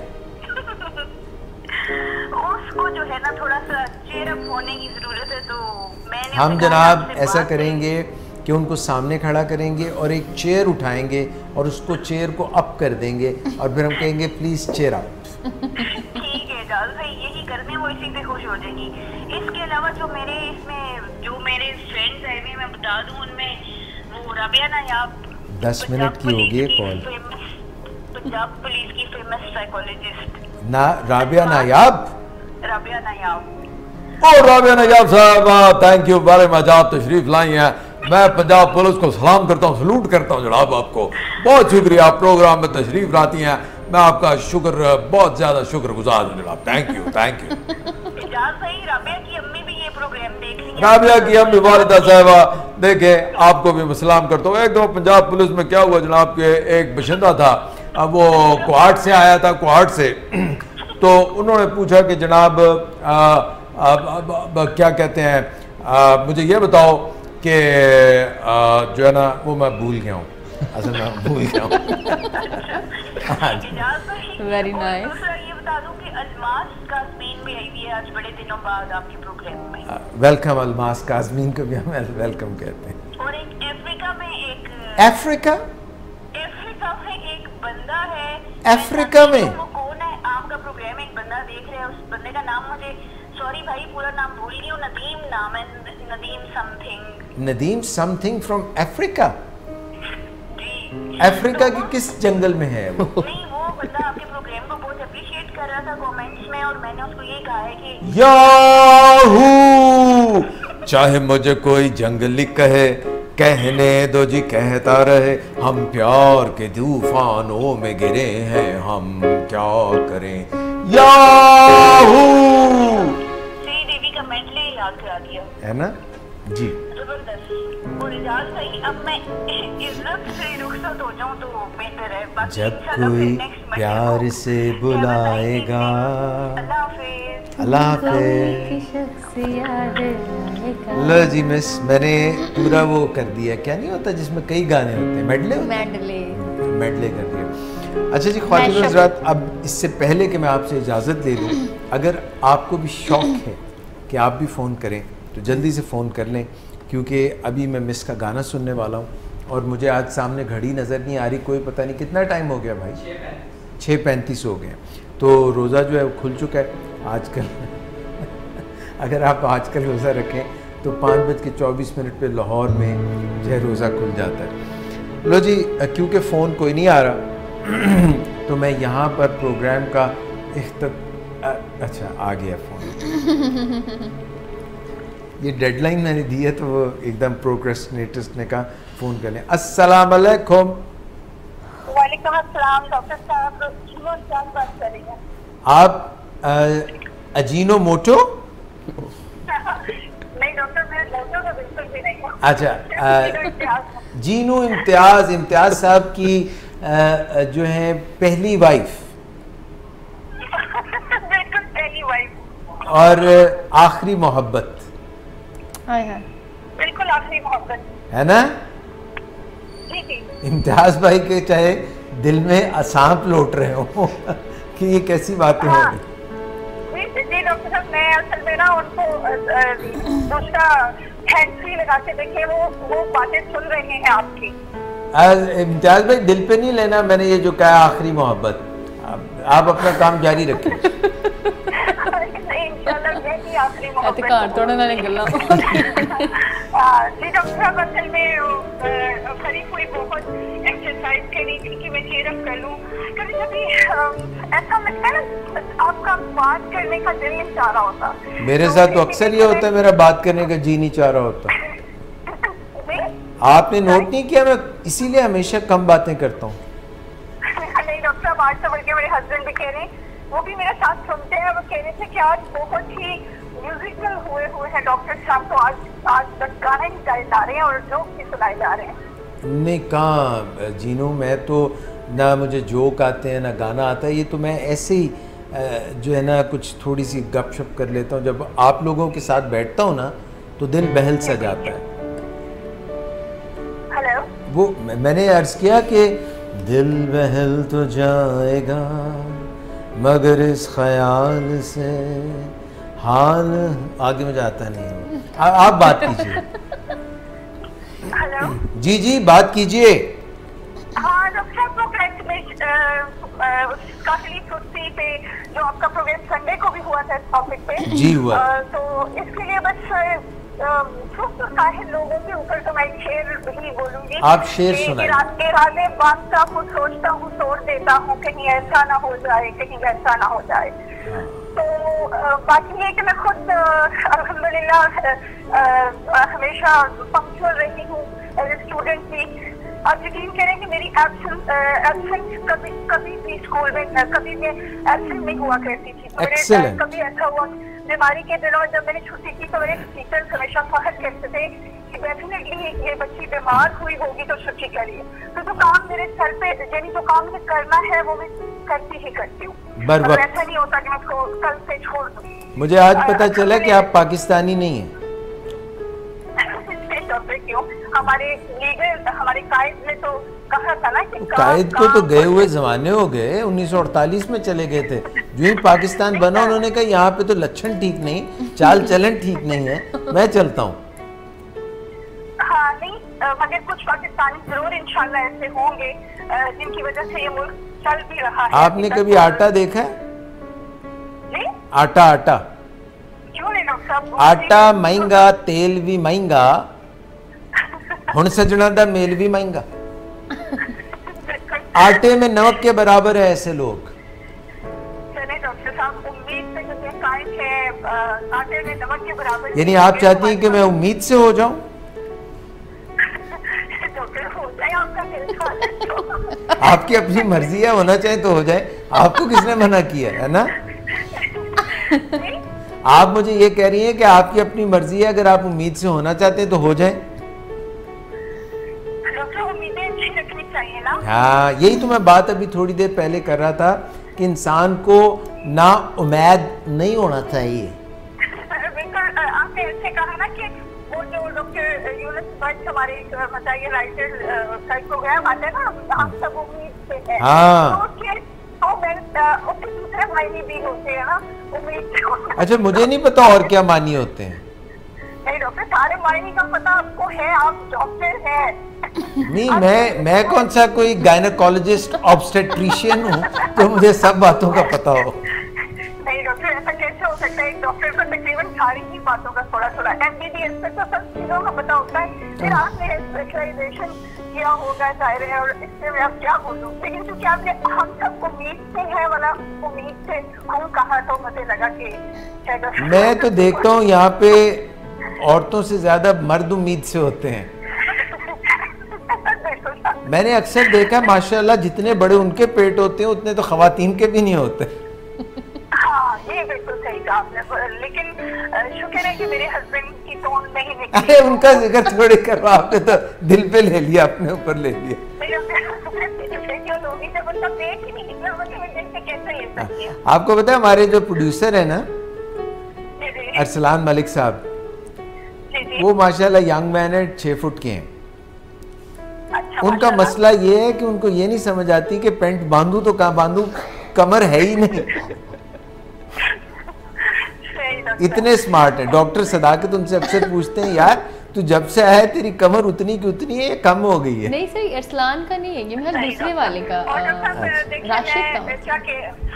उसको जो है ना थोड़ा सा चेयर अप होने की जरूरत है, तो मैंने हम उसे कहा जनाब आपसे ऐसा बात करेंगे कि उनको सामने खड़ा करेंगे और एक चेयर उठाएंगे और उसको चेयर को अप कर देंगे और फिर हम कहेंगे प्लीज चेयर अप। ठीक है जाल भाई, यही करने वो इसी पे खुश हो जाएगी। इसके अलावा जो मेरे फ्रेंड्स आए हुए मैं बता दूं, उनमें वो राबिया नायाब 10 मिनट की होगी ये कॉल। पंजाब पुलिस की फेमस साइकोलॉजिस्ट ना राबिया नायाब, राबिया नायाब। ओ राबिया नायाब साहब थैंक यू वेरी मच, आप तशरीफ लाई हैं। मैं पंजाब पुलिस को सलाम करता हूँ, सलूट करता हूँ जनाब, आपको बहुत शुक्रिया, आप प्रोग्राम में तशरीफ लाती हैं, मैं आपका शुक्र बहुत ज्यादा शुक्रगुजार हूँ जनाब, thank you thank you. Ijaz भाई राबिया की अम्मी भी ये प्रोग्राम देख रही है। राबिया की अम्मी वालिदा साहिबा देखे, आपको भी मैं सलाम करता हूँ। एक दो पंजाब पुलिस में क्या हुआ जनाब के एक बशिंदा था, अब वो कुहाट से आया था, कुहाट से तो उन्होंने पूछा कि जनाब क्या कहते हैं, मुझे ये बताओ कि जो है ना वो मैं भूल गया हूँ, असल में भूल गया हूँ। Very nice. दूसरा ये बता दूं कि अल्मास काज़मीन भी आई हुई है आज बड़े दिनों बाद आपके प्रोग्राम में। वेलकम अल्मास काज़मीन को भी हम वेलकम कहते हैं। और एक अफ्रीका में एक अफ्रीका में एक बंदा है। अफ्रीका में? वो कौन है? आपका प्रोग्राम एक बंदा देख रहा है, उस बंदे का नाम मुझे सॉरी भाई पूरा नाम भूल गई हूँ, नदीम नाम है, Nadeem something. Nadeem something from Africa. जी अफ्रीका के किस जंगल में है वो? नहीं, वो बंदा आपके प्रोग्राम को बहुत अप्रिशिएट कर रहा था कमेंट्स में, और मैंने उसको ये कहा है कि याहू, चाहे मुझे कोई जंगली कहे, कहने दो जी कहता रहे, हम प्यार के तूफानों में गिरे हैं, हम क्या करें। याहू श्री देवी का मेडले याद करा दिया है ना जी। जबरदस्त। और इजाज भाई अब मैं इज्जत से रुखसत हो जाऊं तो बेहतर है। बाकी जब इंशाल्लाह फिर कोई next Monday प्यार को से have a nice बुलाएगा, evening। अल्लाह हाफिज। अल्लाह हाफिज। लो जी मिस, मैंने पूरा वो कर दिया, क्या नहीं होता जिसमें कई गाने होते हैं, मेडले मेडले कर दिया। अच्छा जी ख्वातीन हज़रात, अब इससे पहले कि मैं आपसे इजाज़त ले लूँ, अगर आपको भी शौक़ है कि आप भी फ़ोन करें तो जल्दी से फ़ोन कर लें, क्योंकि अभी मैं मिस का गाना सुनने वाला हूँ और मुझे आज सामने घड़ी नज़र नहीं आ रही, कोई पता नहीं कितना टाइम हो गया भाई, 6:35 हो गए, तो रोज़ा जो है वो खुल चुका है आजकल। अगर आप आजकल रोज़ा रखें तो 5:24 पे लाहौर में जो है रोज़ा खुल जाता है। लो जी, क्योंकि फ़ोन कोई नहीं आ रहा तो मैं यहाँ पर प्रोग्राम का अच्छा आ गया फ़ोन। ये डेडलाइन मैंने दी है तो वो एकदम प्रोक्रेस्टिनेटर्स ने कहा फ़ोन कर लें। अस्सलाम वालेकुम। वालेकुम अस्सलाम डॉक्टर साहब, बात कर रही हैं आप अजीनो मोटो? नहीं डॉक्टर, मैं डॉक्टर तो बिल्कुल भी नहीं हूँ। अच्छा, जीनू इम्तियाज साहब की जो है पहली वाइफ बिल्कुल पहली वाइफ और आखिरी मोहब्बत बिल्कुल आखिरी मोहब्बत है ना। जी जी इम्तियाज भाई के चाहे दिल में असांप लौट रहे हो कि ये कैसी बातें हो रही। जी डॉक्टर साहब, मैं असल में ना उनको दूसरा हैंड फ्री लगा के देखे, वो बातें सुन रहे हैं आपकी। इम्तियाज भाई दिल पे नहीं लेना, मैंने ये जो कहा आखिरी मोहब्बत, आप अपना काम जारी रखें। ही आखिरी मोहब्बत घर तोड़ने वाली गल्लां जी डॉक्टर साहब असल में फरीक हुई बहुत एक्सरसाइज करी थी कि मैं चेयरअप कर लूँ। कभी कभी ऐसा लगता है ना आपका बात करने का दिल नहीं चाह रहा होता। मेरे साथ तो अक्सर ये होता है, मेरा बात करने का जी नहीं चाह रहा होता। आपने नोट नहीं किया, मैं इसीलिए हमेशा कम बातें करता हूँ। नहीं डॉक्टर साहब, आज तो बल्कि मेरे हस्बैंड भी कह रहे हैं, वो भी मेरे साथ सुनते हैं, वो कह रहे थे कि आज बहुत ही म्यूजिकल हुए हैं डॉक्टर साहब, तो आज तक गाने ही गाए जा रहे हैं और जोक भी सुनाए जा रहे हैं। नहीं कहाँ जीनू, मैं तो ना मुझे जोक आते हैं ना गाना आता है, ये तो मैं ऐसे ही जो है ना कुछ थोड़ी सी गपशप कर लेता हूँ। जब आप लोगों के साथ बैठता हूँ ना तो दिल बहल सा जाता है। हेलो, वो मैंने अर्ज किया कि दिल बहल तो जाएगा मगर इस ख्याल से हाल, आगे मुझे आता नहीं है। आप बात कीजिए। हेलो जी जी बात कीजिए। हाँ डॉक्टर साहब, वो करेक्ट में काफिली सुस्ती पे जो आपका प्रोग्राम संडे को भी हुआ था इस टॉपिक पे जी हुआ। तो इसके लिए बस सुस्त साहिल लोगों के ऊपर तो मैं शेर ही बोलूंगी। आप शेर सुनाइए। इरादे बांधता हूँ, सोचता हूँ, तोड़ देता हूँ, कहीं ऐसा ना हो जाए, कहीं वैसा ना हो जाए। तो बाकी ये कि मैं खुद अल्हम्दुलिल्लाह हमेशा पंक्चुअल रही हूँ एज ए स्टूडेंट भी। आप यकीन करें कि मेरी एब्सेंट कभी भी स्कूल में कभी भी एब्सेंट नहीं हुआ करती थी। कभी ऐसा हुआ बीमारी के दिनों में जब मैंने छुट्टी की तो मेरे टीचर्स हमेशा फखर करते थे कि डेफिनेटली ये बच्ची बीमार हुई होगी तो छुट्टी करिए। तो जो काम मेरे सर पे, यानी जो काम मुझे करना है वो मैं करती ही करती हूँ। ऐसा नहीं होता कि मैं उसको कल से छोड़ दूँ। मुझे आज पता चला कि आप पाकिस्तानी नहीं हैं। क्यों? हमारे लीगल, हमारे कायद में तो कहा था ना कि कायद को तो गए हुए जमाने हो गए, 1948 में चले गए थे। जो ही पाकिस्तान बना उन्होंने कहा यहाँ पे तो लक्षण ठीक नहीं, चाल चलन ठीक नहीं है, मैं चलता हूँ। हाँ नहीं, मगर कुछ पाकिस्तानी जरूर इंशाल्लाह ऐसे होंगे जिनकी वजह से ये मुल्क चल भी रहा है। आपने कभी आटा देखा है? नहीं? आटा क्यों नहीं डॉक्टर साहब? आटा महंगा, तेल भी महंगा, हुण सजना दा मेल भी महंगा। आटे में नमक के बराबर है ऐसे लोग। चले डॉक्टर साहब, उम्मीद से जो कायम है आटे में नमक के बराबर। यानी आप चाहती हैं कि मैं उम्मीद से हो जाऊं? डॉक्टर हो जाए, आपका दिल चाहे तो। आपकी अपनी मर्जी है, होना चाहे तो हो जाए, आपको किसने मना किया है ना? आप मुझे ये कह रही हैं कि आपकी अपनी मर्जी है, अगर आप उम्मीद से होना चाहते हैं तो हो जाए। हाँ, यही तो मैं बात अभी थोड़ी देर पहले कर रहा था कि इंसान को ना उम्मीद नहीं होना चाहिए। बिल्कुल, आपने ऐसे कहा ना कि वो जो डॉक्टर यूनुस भट्ट हमारे बताइए राइटर का प्रोग्राम आता है ना, हम सब उम्मीद से हैं। हाँ। तो उसके दूसरे मायने भी होते हैं ना उम्मीद से। अच्छा, मुझे नहीं पता और क्या मानी होते हैं। नहीं डॉक्टर, सारे मायने का पता आपको है, आप डॉक्टर हैं। नहीं, मैं कौन सा कोई गायनेकोलॉजिस्ट ऑब्स्टेट्रिशियन हूँ तो मुझे सब बातों का पता हो। नहीं डॉक्टर, ऐसा कैसे हो सकता है? एक डॉक्टर को तकरीबन सारी ही बातों का थोड़ा MBBS तक तो सब चीजों का पता होता है। फिर आपने स्पेशलाइजेशन किया होगा जाहिर है, और इससे मैं अब क्या बोलूँ, लेकिन क्योंकि आपने हम सब उम्मीद से है वाला उम्मीद से हम कहा तो मुझे लगा कि मैं तो देखता हूँ यहाँ पे औरतों से ज्यादा मर्द उम्मीद से होते हैं। मैंने अक्सर देखा माशाल्लाह जितने बड़े उनके पेट होते हैं उतने तो खवातीन के भी नहीं होते। हाँ, ये बिल्कुल सही कहा आपने, लेकिन शुक्र है कि मेरे हस्बैंड की टोन नहीं निकली। अरे उनका जिक्र थोड़ी करो, आपने तो दिल पे ले लिया, अपने ऊपर ले लिया। आपको पता है हमारे जो प्रोड्यूसर है ना अरसलान मलिक साहब, वो माशाल्लाह यंग मैन है, 6 फुट के हैं। अच्छा, उनका मसला ये है कि उनको ये नहीं समझ आती कि पेंट बांधू तो कहाँ बांधू, कमर है ही नहीं। इतने स्मार्ट है। डॉक्टर सदाकत उनसे अक्सर पूछते हैं, यार तू जब से आया तेरी कमर उतनी की उतनी है या कम हो गई है? नहीं सर, अरसलान का नहीं है ये, मेरा दूसरे वाले का, राशिद का।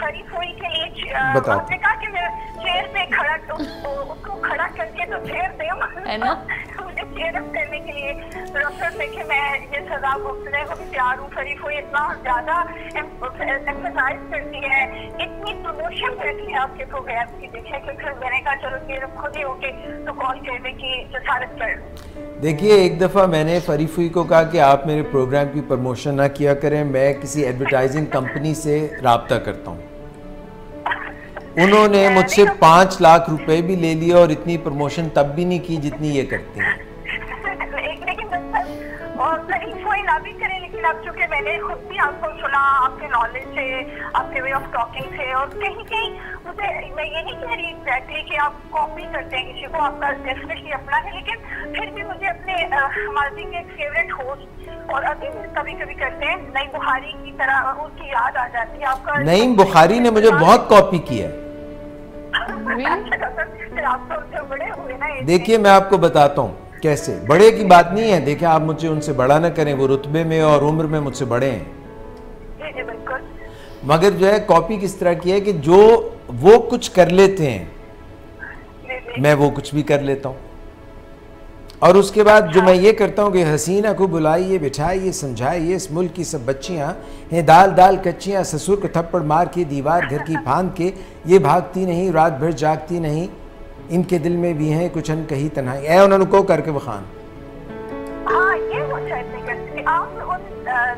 फरीफोई के लिए बताओ। आपने कहा कि मैं चेयर पे खड़ा उसको खड़ा करके तो चेयर दे है ना, मुझे चेयर अप करने के लिए डॉक्टर से कि मैं ये सजा भुगतने को भी तैयार हूँ। फरीफोई इतना ज्यादा एम्फसाइज करती है, इतनी प्रमोशन करती है आपके प्रोग्राम की, देखे कि फिर मैंने कहा चलो फिर खुद ही होके तो कॉल करने की जसारत कर। देखिए, एक दफ़ा मैंने फरीफुई को कहा कि आप मेरे प्रोग्राम की प्रमोशन ना किया करें, मैं किसी एडवर्टाइजिंग कंपनी से रब्ता करता हूँ। उन्होंने मुझसे 5 लाख रुपए भी ले लिए और इतनी प्रमोशन तब भी नहीं की जितनी ये करती हैं। भी करें, लेकिन अब चूंकि मैंने खुद भी आपको सुना, आपके नॉलेज से, आपके वे ऑफ टॉकिंग से, और कहीं कहीं मुझे, मैं ये नहीं कह रही एग्जैक्टली कि आप कॉपी करते हैं किसी को, आपका डेफिनेटली अपना है, लेकिन फिर भी मुझे अपने माजी के एक फेवरेट होस्ट और अभी कभी कभी करते हैं नईम बुखारी की तरह उसकी याद आ जाती है। आपका नईम बुखारी ने मुझे बहुत कॉपी किया है। आप तो उनसे बड़े हुए ना। देखिए, मैं आपको बताता हूँ कैसे, बड़े की बात नहीं है। देखिए, आप मुझे उनसे बड़ा ना करें, वो रुतबे में और उम्र में मुझसे बड़े हैं। जी बिल्कुल। मगर जो है कॉपी किस तरह की है कि जो वो कुछ कर लेते हैं मैं वो कुछ भी कर लेता हूँ, और उसके बाद जो मैं ये करता हूँ कि हसीना को बुलाइए, बिठाइए, समझाइए, इस मुल्क की सब बच्चियाँ हैं दाल दाल कच्चियाँ, ससुर को थप्पड़ मार के दीवार घर की फांद के, ये भागती नहीं रात भर जागती नहीं, इनके दिल में भी हैं कुछ अनकही तन्हाई। ऐ उन्होंने को करके बखान। हाँ, ये वो शायद नहीं करती। आप उन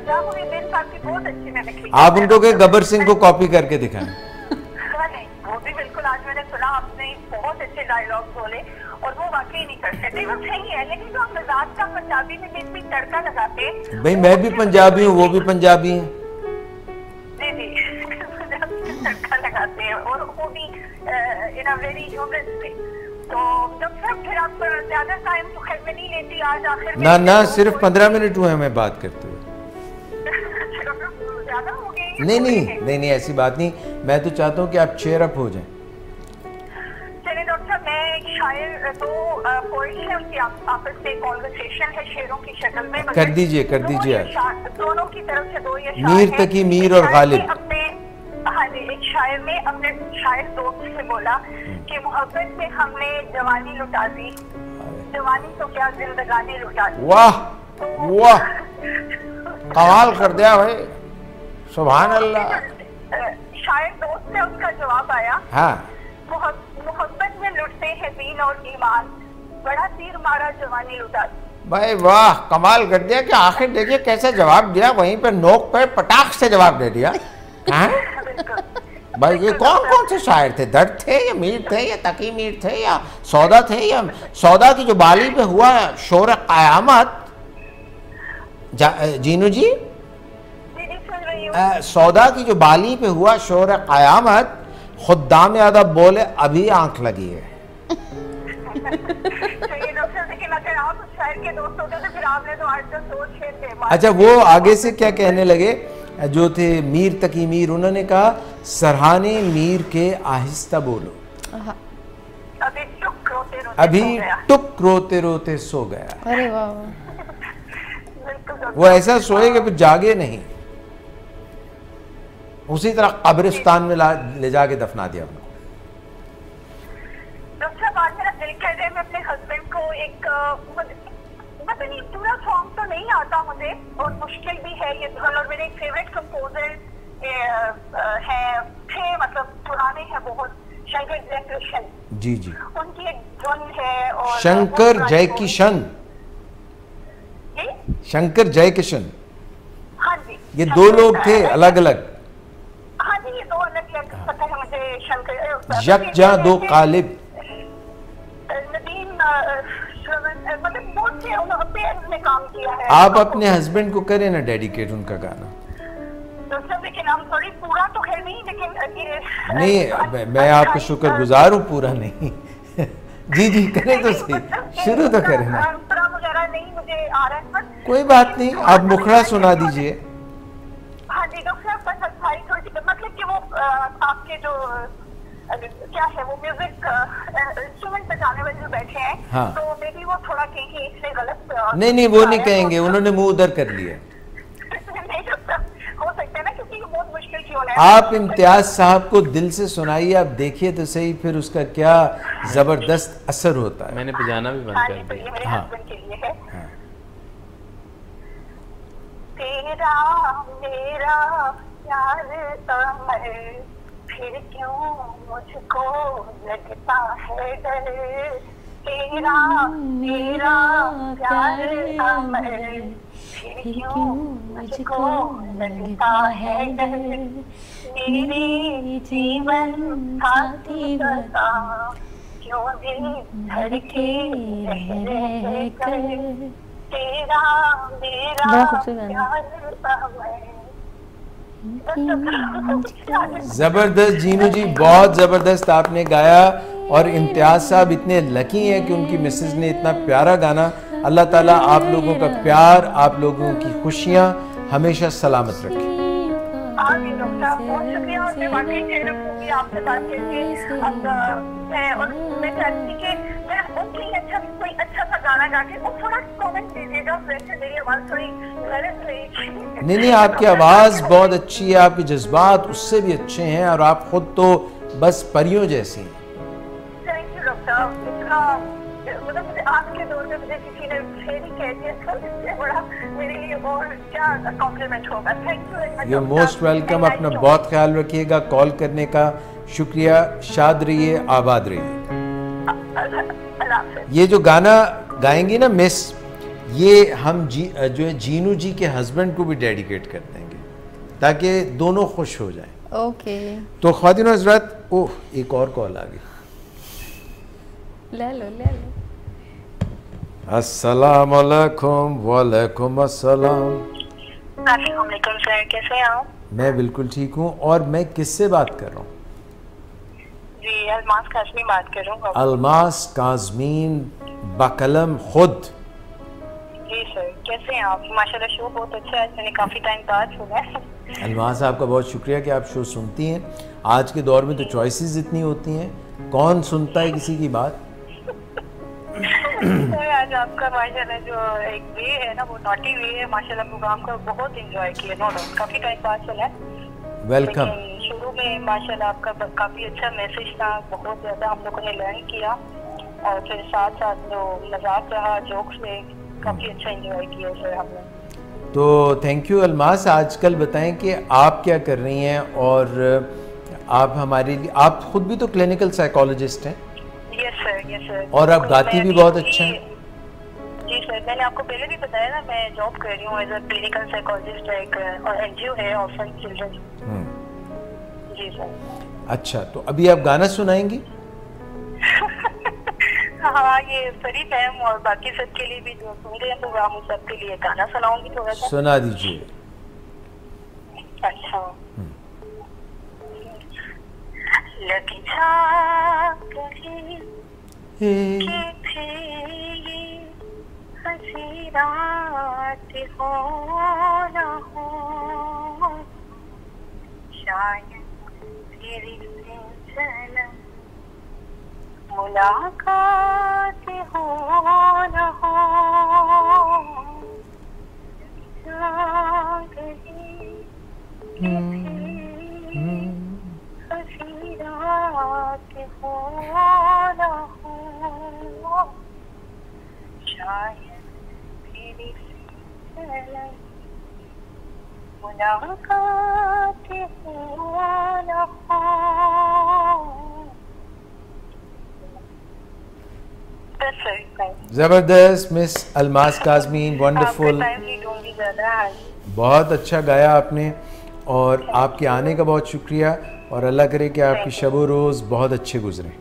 जामुन साहब की बहुत अच्छी मैंने देखी। आप उनको के गब्बर सिंह को कॉपी करके दिखाएं। नहीं, वो भी बिल्कुल, आज मैंने सुना आपने बहुत अच्छे डायलॉग बोले और वो वाकई नहीं करते थे, वो सही है। लेकिन जो आप मजाक का पंजाबी में जिस भी तड़का लगाते, भाई मैं भी पंजाबी हूँ, वो भी पंजाबी हैं। जी जी, तड़का लगाते हैं और वो भी इन अ वेरी ह्यूमरस वे। तो जब फिर आप ज्यादा टाइम तो खैर में नहीं लेती, आज आखिर ना ना सिर्फ 15 मिनट हुए हमें बात करते हुए। ज्यादा हो गई? नहीं नहीं नहीं नहीं, ऐसी बात नहीं। मैं तो चाहता हूँ कि आप चेयर अप हो जाएं। चलिए डॉक्टर साहब, मैं एक शायर, दो पोइट है, उनकी आपस में कॉन्वर्सेशन है शेरों की शक्ल में। कर दीजिए दोनों की तरफ से दो ये मीर तकी, मीर और गालिब। हाँ जी, एक शायर ने अपने शायर दोस्त से बोला कि मोहब्बत में हमने जवानी लुटा दी, जवानी तो क्या जिंदगानी लुटा दी। वाह वाह, कमाल कर दिया भाई, सुभान अल्लाह। शायर दोस्त से उसका जवाब आया, हाँ, मोहब्बत में लुटते हैं दीन और ईमान, बड़ा तीर मारा जवानी लुटा दी। भाई वाह, कमाल कर दिया कि आखिर देखिए कैसे जवाब दिया, वहीं पे नोक पे पटाख से जवाब दे दिया। भाई ये कौन कौन से शायर थे? दर्द थे या मीर थे या तकी मीर थे या सौदा थे या सौदा की जो बाली पे हुआ शोर क़यामत? जीनू जी, सौदा की जो बाली पे हुआ शोर क़यामत, खुद्दाम अदब बोले अभी आंख लगी है। अच्छा, वो आगे से क्या कहने लगे जो थे मीर तकी मीर, उन्होंने कहा सरहाने मीर के आहिस्ता बोलो, अभी टुक रोते रोते सो गया। अरे वाह, वो ऐसा सोए कि फिर जागे नहीं, उसी तरह कब्रिस्तान में ले जाके दफना दिया उनको। डॉक्टर साहब, आज मेरा दिल कह रहा है मैं अपने हस्बैंड को एक, मतलब ये पूरा सॉन्ग तो नहीं आता मुझे और मुश्किल भी है ये धुन, और मेरे एक फेवरेट कंपोजर थे, मतलब पुराने हैं बहुत, शंकर जयकिशन। जी जी, उनकी एक धुन है। और शंकर जयकिशन, शंकर जयकिशन, हाँ जी, ये दो लोग थे अलग अलग। हाँ जी, ये दो अलग अलग पता है मुझे। शंकर यकजा दो कालिब, काम किया है। आप अपने हस्बैंड को करें ना डेडिकेट उनका गाना। लेकिन हम सॉरी, पूरा तो खैर नहीं, लेकिन नहीं, मैं आपका शुक्रगुजार हूँ, पूरा नहीं। जी जी, करें तो सही, शुरू तो करें ना। वगैरह नहीं मुझे आ रहा है, कोई बात नहीं, आप मुखड़ा सुना दीजिए। हाँ जी डॉक्टर साहब, बस हमारी थोड़ी मतलब कि वो आपके जो क्या है वो म्यूजिक इंस्ट्रूमेंट बजाने वाले जो बैठे हैं, हाँ, तो मे बी वो थोड़ा कहीं गलत नहीं वो नहीं कहेंगे, उन्होंने मुंह उधर कर लिया। नहीं डॉक्टर, हो सकता है ना, क्योंकि ये बहुत मुश्किल क्यों है। आप इम्तियाज साहब को दिल से सुनाइए, आप देखिए तो सही फिर उसका क्या जबरदस्त असर होता है। मैंने बजाना भी बंद हाँ कर जी, तो दिया। ये मेरे हाँ। हस्बैंड के लिए है। हाँ। तेरा मेरा प्यार अमर, फिर क्यों मुझको लगता है डर। तेरा मेरा प्यार अमर, फिर क्यों मुझको लगता है डर। मेरे जीवन साथी बता, क्यों दिल धड़के रह कर। तेरा मेरा बड़ा खूबसूरत गाना। प्यार अमर। जबरदस्त जीनू जी, बहुत जबरदस्त आपने गाया। और इम्तियाज साहब इतने लकी हैं कि उनकी मिसेज ने इतना प्यारा गाना। अल्लाह ताला आप लोगों का प्यार, आप लोगों की खुशियाँ हमेशा सलामत रखे। आमीन डॉक्टर, बहुत शुक्रिया। और मैं वाकई कह रही हूँ कि आपसे बात करके मैं चाहती कि मैं उनके लिए कोई अच्छा सा गाना गा के और थोड़ा कमेंट दीजिएगा, वैसे मेरी आवाज़ थोड़ी गलत रही। नहीं आपकी आवाज़ बहुत अच्छी है, आपके जज्बात उससे भी अच्छे हैं और आप खुद तो बस परियों जैसी हैं। Thank you doctor. इतना मतलब मुझे आज के दौर में मुझे किसी ने फेरी कह दिया तो इससे बड़ा मेरे लिए और क्या कॉम्प्लीमेंट होगा। Thank you very much. You most welcome. अपना बहुत ख्याल रखिएगा। कॉल करने का शुक्रिया। शाद रहिए, आबाद रहिए। ये जो गाना गाएंगी ना मिस, ये हम जो है जीनू जी के हस्बैंड को भी डेडिकेट कर देंगे ताकि दोनों खुश हो जाएं। ओके, तो ख्वातीन और हज़रात, ओह एक और कॉल आ गई। ले लो। अस्सलाम वालेकुम। वालेकुम अस्सलाम। अस्सलाम वालेकुम सर, कैसे हैं आप? मैं बिल्कुल ठीक हूँ। और मैं किससे बात कर रहा हूँ? जी, अलमास काज़मी बात कर रहा हूँ। अलमास काज़मीन बकलम खुद। जी सर, कैसे हैं आप? माशाल्लाह शो बहुत अच्छा है, मैंने काफ़ी टाइम बाद सुना है। अलमास आपका बहुत शुक्रिया कि आप शो सुनती हैं। आज के दौर में तो चॉइसेस इतनी होती हैं, कौन सुनता है किसी की बात। सर आज आपका माशाल्लाह जो एक वे है ना, वो नॉटी वे है माशाल्लाह, प्रोग्राम का बहुत एंजॉय किया। नो डाउट काफ़ी टाइम बाद सुना है। वेलकम। शुरू में माशाल्लाह आपका काफ़ी अच्छा मैसेज था, बहुत ज़्यादा हम लोगों ने लर्न किया और फिर साथ साथ जो मजाक रहा, जोक्स में काफ़ी अच्छा एंजॉय किया सर हमने। तो थैंक यू अलमास। आजकल बताएं कि आप क्या कर रही हैं और आप हमारे लिए, आप खुद भी तो क्लिनिकल साइकोलॉजिस्ट हैं। Yes sir. और आप गाती भी बहुत अच्छा हैं। जी सर, मैंने आपको पहले भी बताया ना, मैं जॉब कर रही हूँ एज अ क्लिनिकल साइकोलॉजिस्ट, एक एनजीओ है ऑर्फन चिल्ड्रन। जी सर। अच्छा, तो अभी आप गाना सुनाएंगी? हाँ, ये फरी मैम और बाकी सबके लिए भी जो सुन रहे हैं प्रोग्राम, उन सबके लिए गाना सुनाऊंगी थोड़ा सा। सुना दीजिए। अच्छा। लगी था कहीं कि थे ये हंसी रात हो ना हो, शायद तेरी से मुलाकात हो ना हो। हंसी रात हो ना हो, शायद तेरी मुलाकात हो ना हो। जबरदस्त मिस अलमास काज़मीन, वंडरफुल। बहुत अच्छा गाया आपने और आपके आने का बहुत शुक्रिया और अल्लाह करे कि आपकी शब रोज़ बहुत अच्छे गुजरे।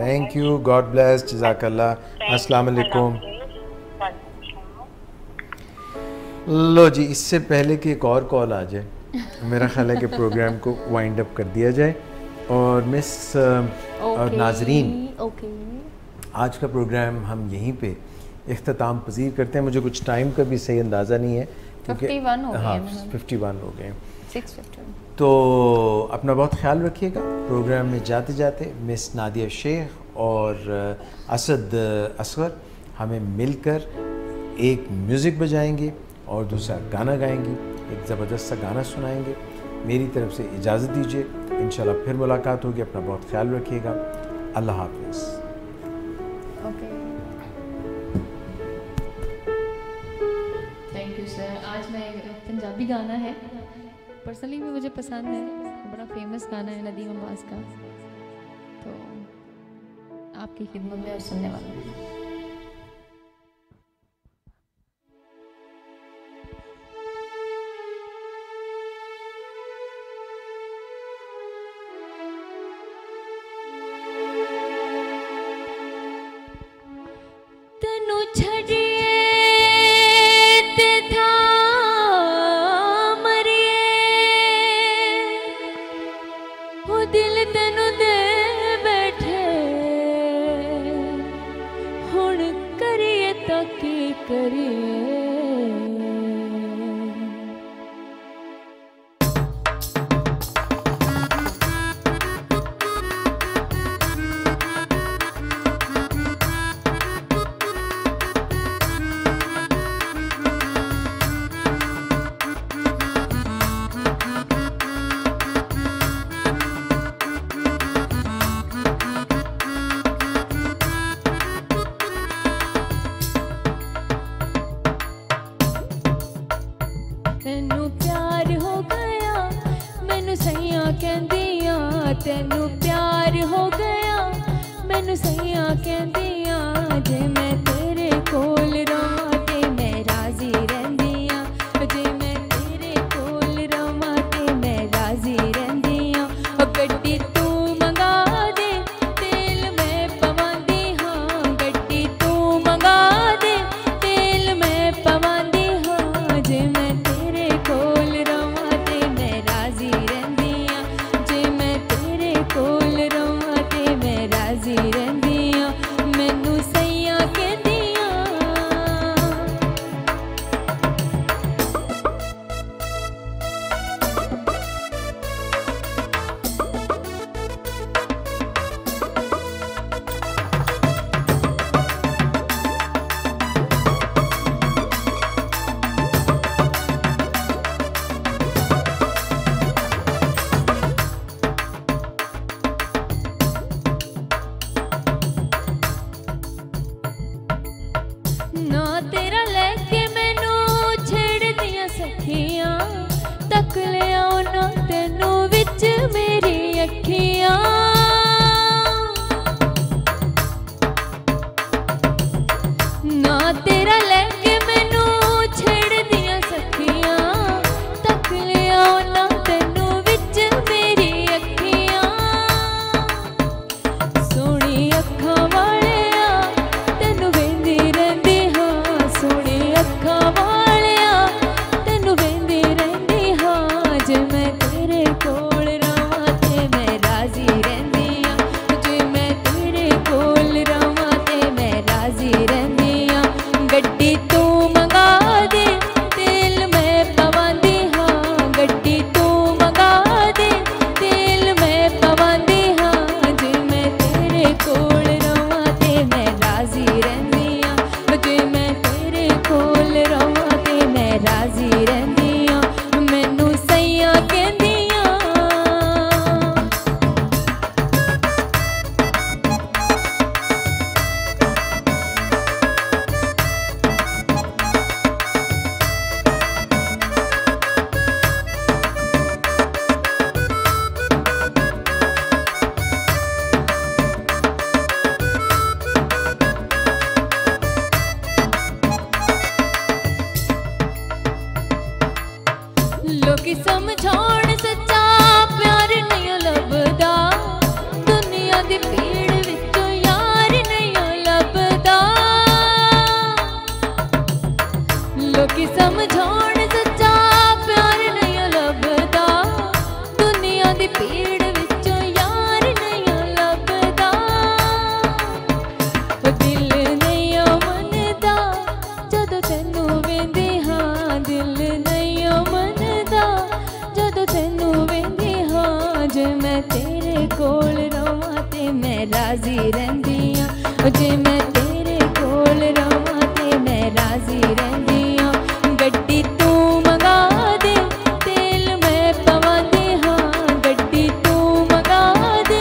थैंक यू, गॉड ब्लेस, जज़ाकल्लाह। अस्सलाम वालेकुम। लो जी, इससे पहले कि एक और कॉल आ जाए, मेरा ख्याल है कि प्रोग्राम को वाइंड अप कर दिया जाए। और मिस और नाजरीन, आज का प्रोग्राम हम यहीं पे इख्तिताम पजीर करते हैं। मुझे कुछ टाइम का भी सही अंदाज़ा नहीं है क्योंकि 51 हो गए। हाँ, 51 हो गए। 651। तो अपना बहुत ख्याल रखिएगा। प्रोग्राम में जाते जाते मिस नादिया शेख और असद असगर हमें मिलकर एक म्यूज़िक बजाएंगे और दूसरा गाना गाएंगे, एक ज़बरदस्त सा गाना सुनाएंगे। मेरी तरफ से इजाज़त दीजिए, इंशाल्लाह फिर मुलाकात होगी। अपना बहुत ख्याल रखिएगा। अल्लाह हाफ़िज़। Okay, thank you sir. आज मैं पंजाबी गाना है, पर्सनली भी मुझे पसंद है, बड़ा फेमस गाना है नदीम अब्बास का, तो आपकी खिदमत में और सुनने वाला हूँ। राजी रहंदी हां जे मैं तेरे कोल रवां ते मैं राजी रहंदी हां गड्डी तू मंगा दे तेल मैं पवांदे हां गड्डी तू मंगा दे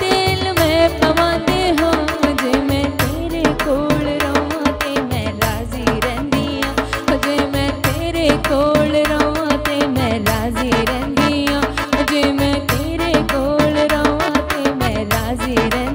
तेल मैं पवांदे हां जे मैं तेरे कोल रवां ते मैं राजी रहंदी हां जे मैं तेरे कोल रवां ते मैं राजी रहंदी हां जे मैं तेरे कोल रवां ते मैं राजी रहंदी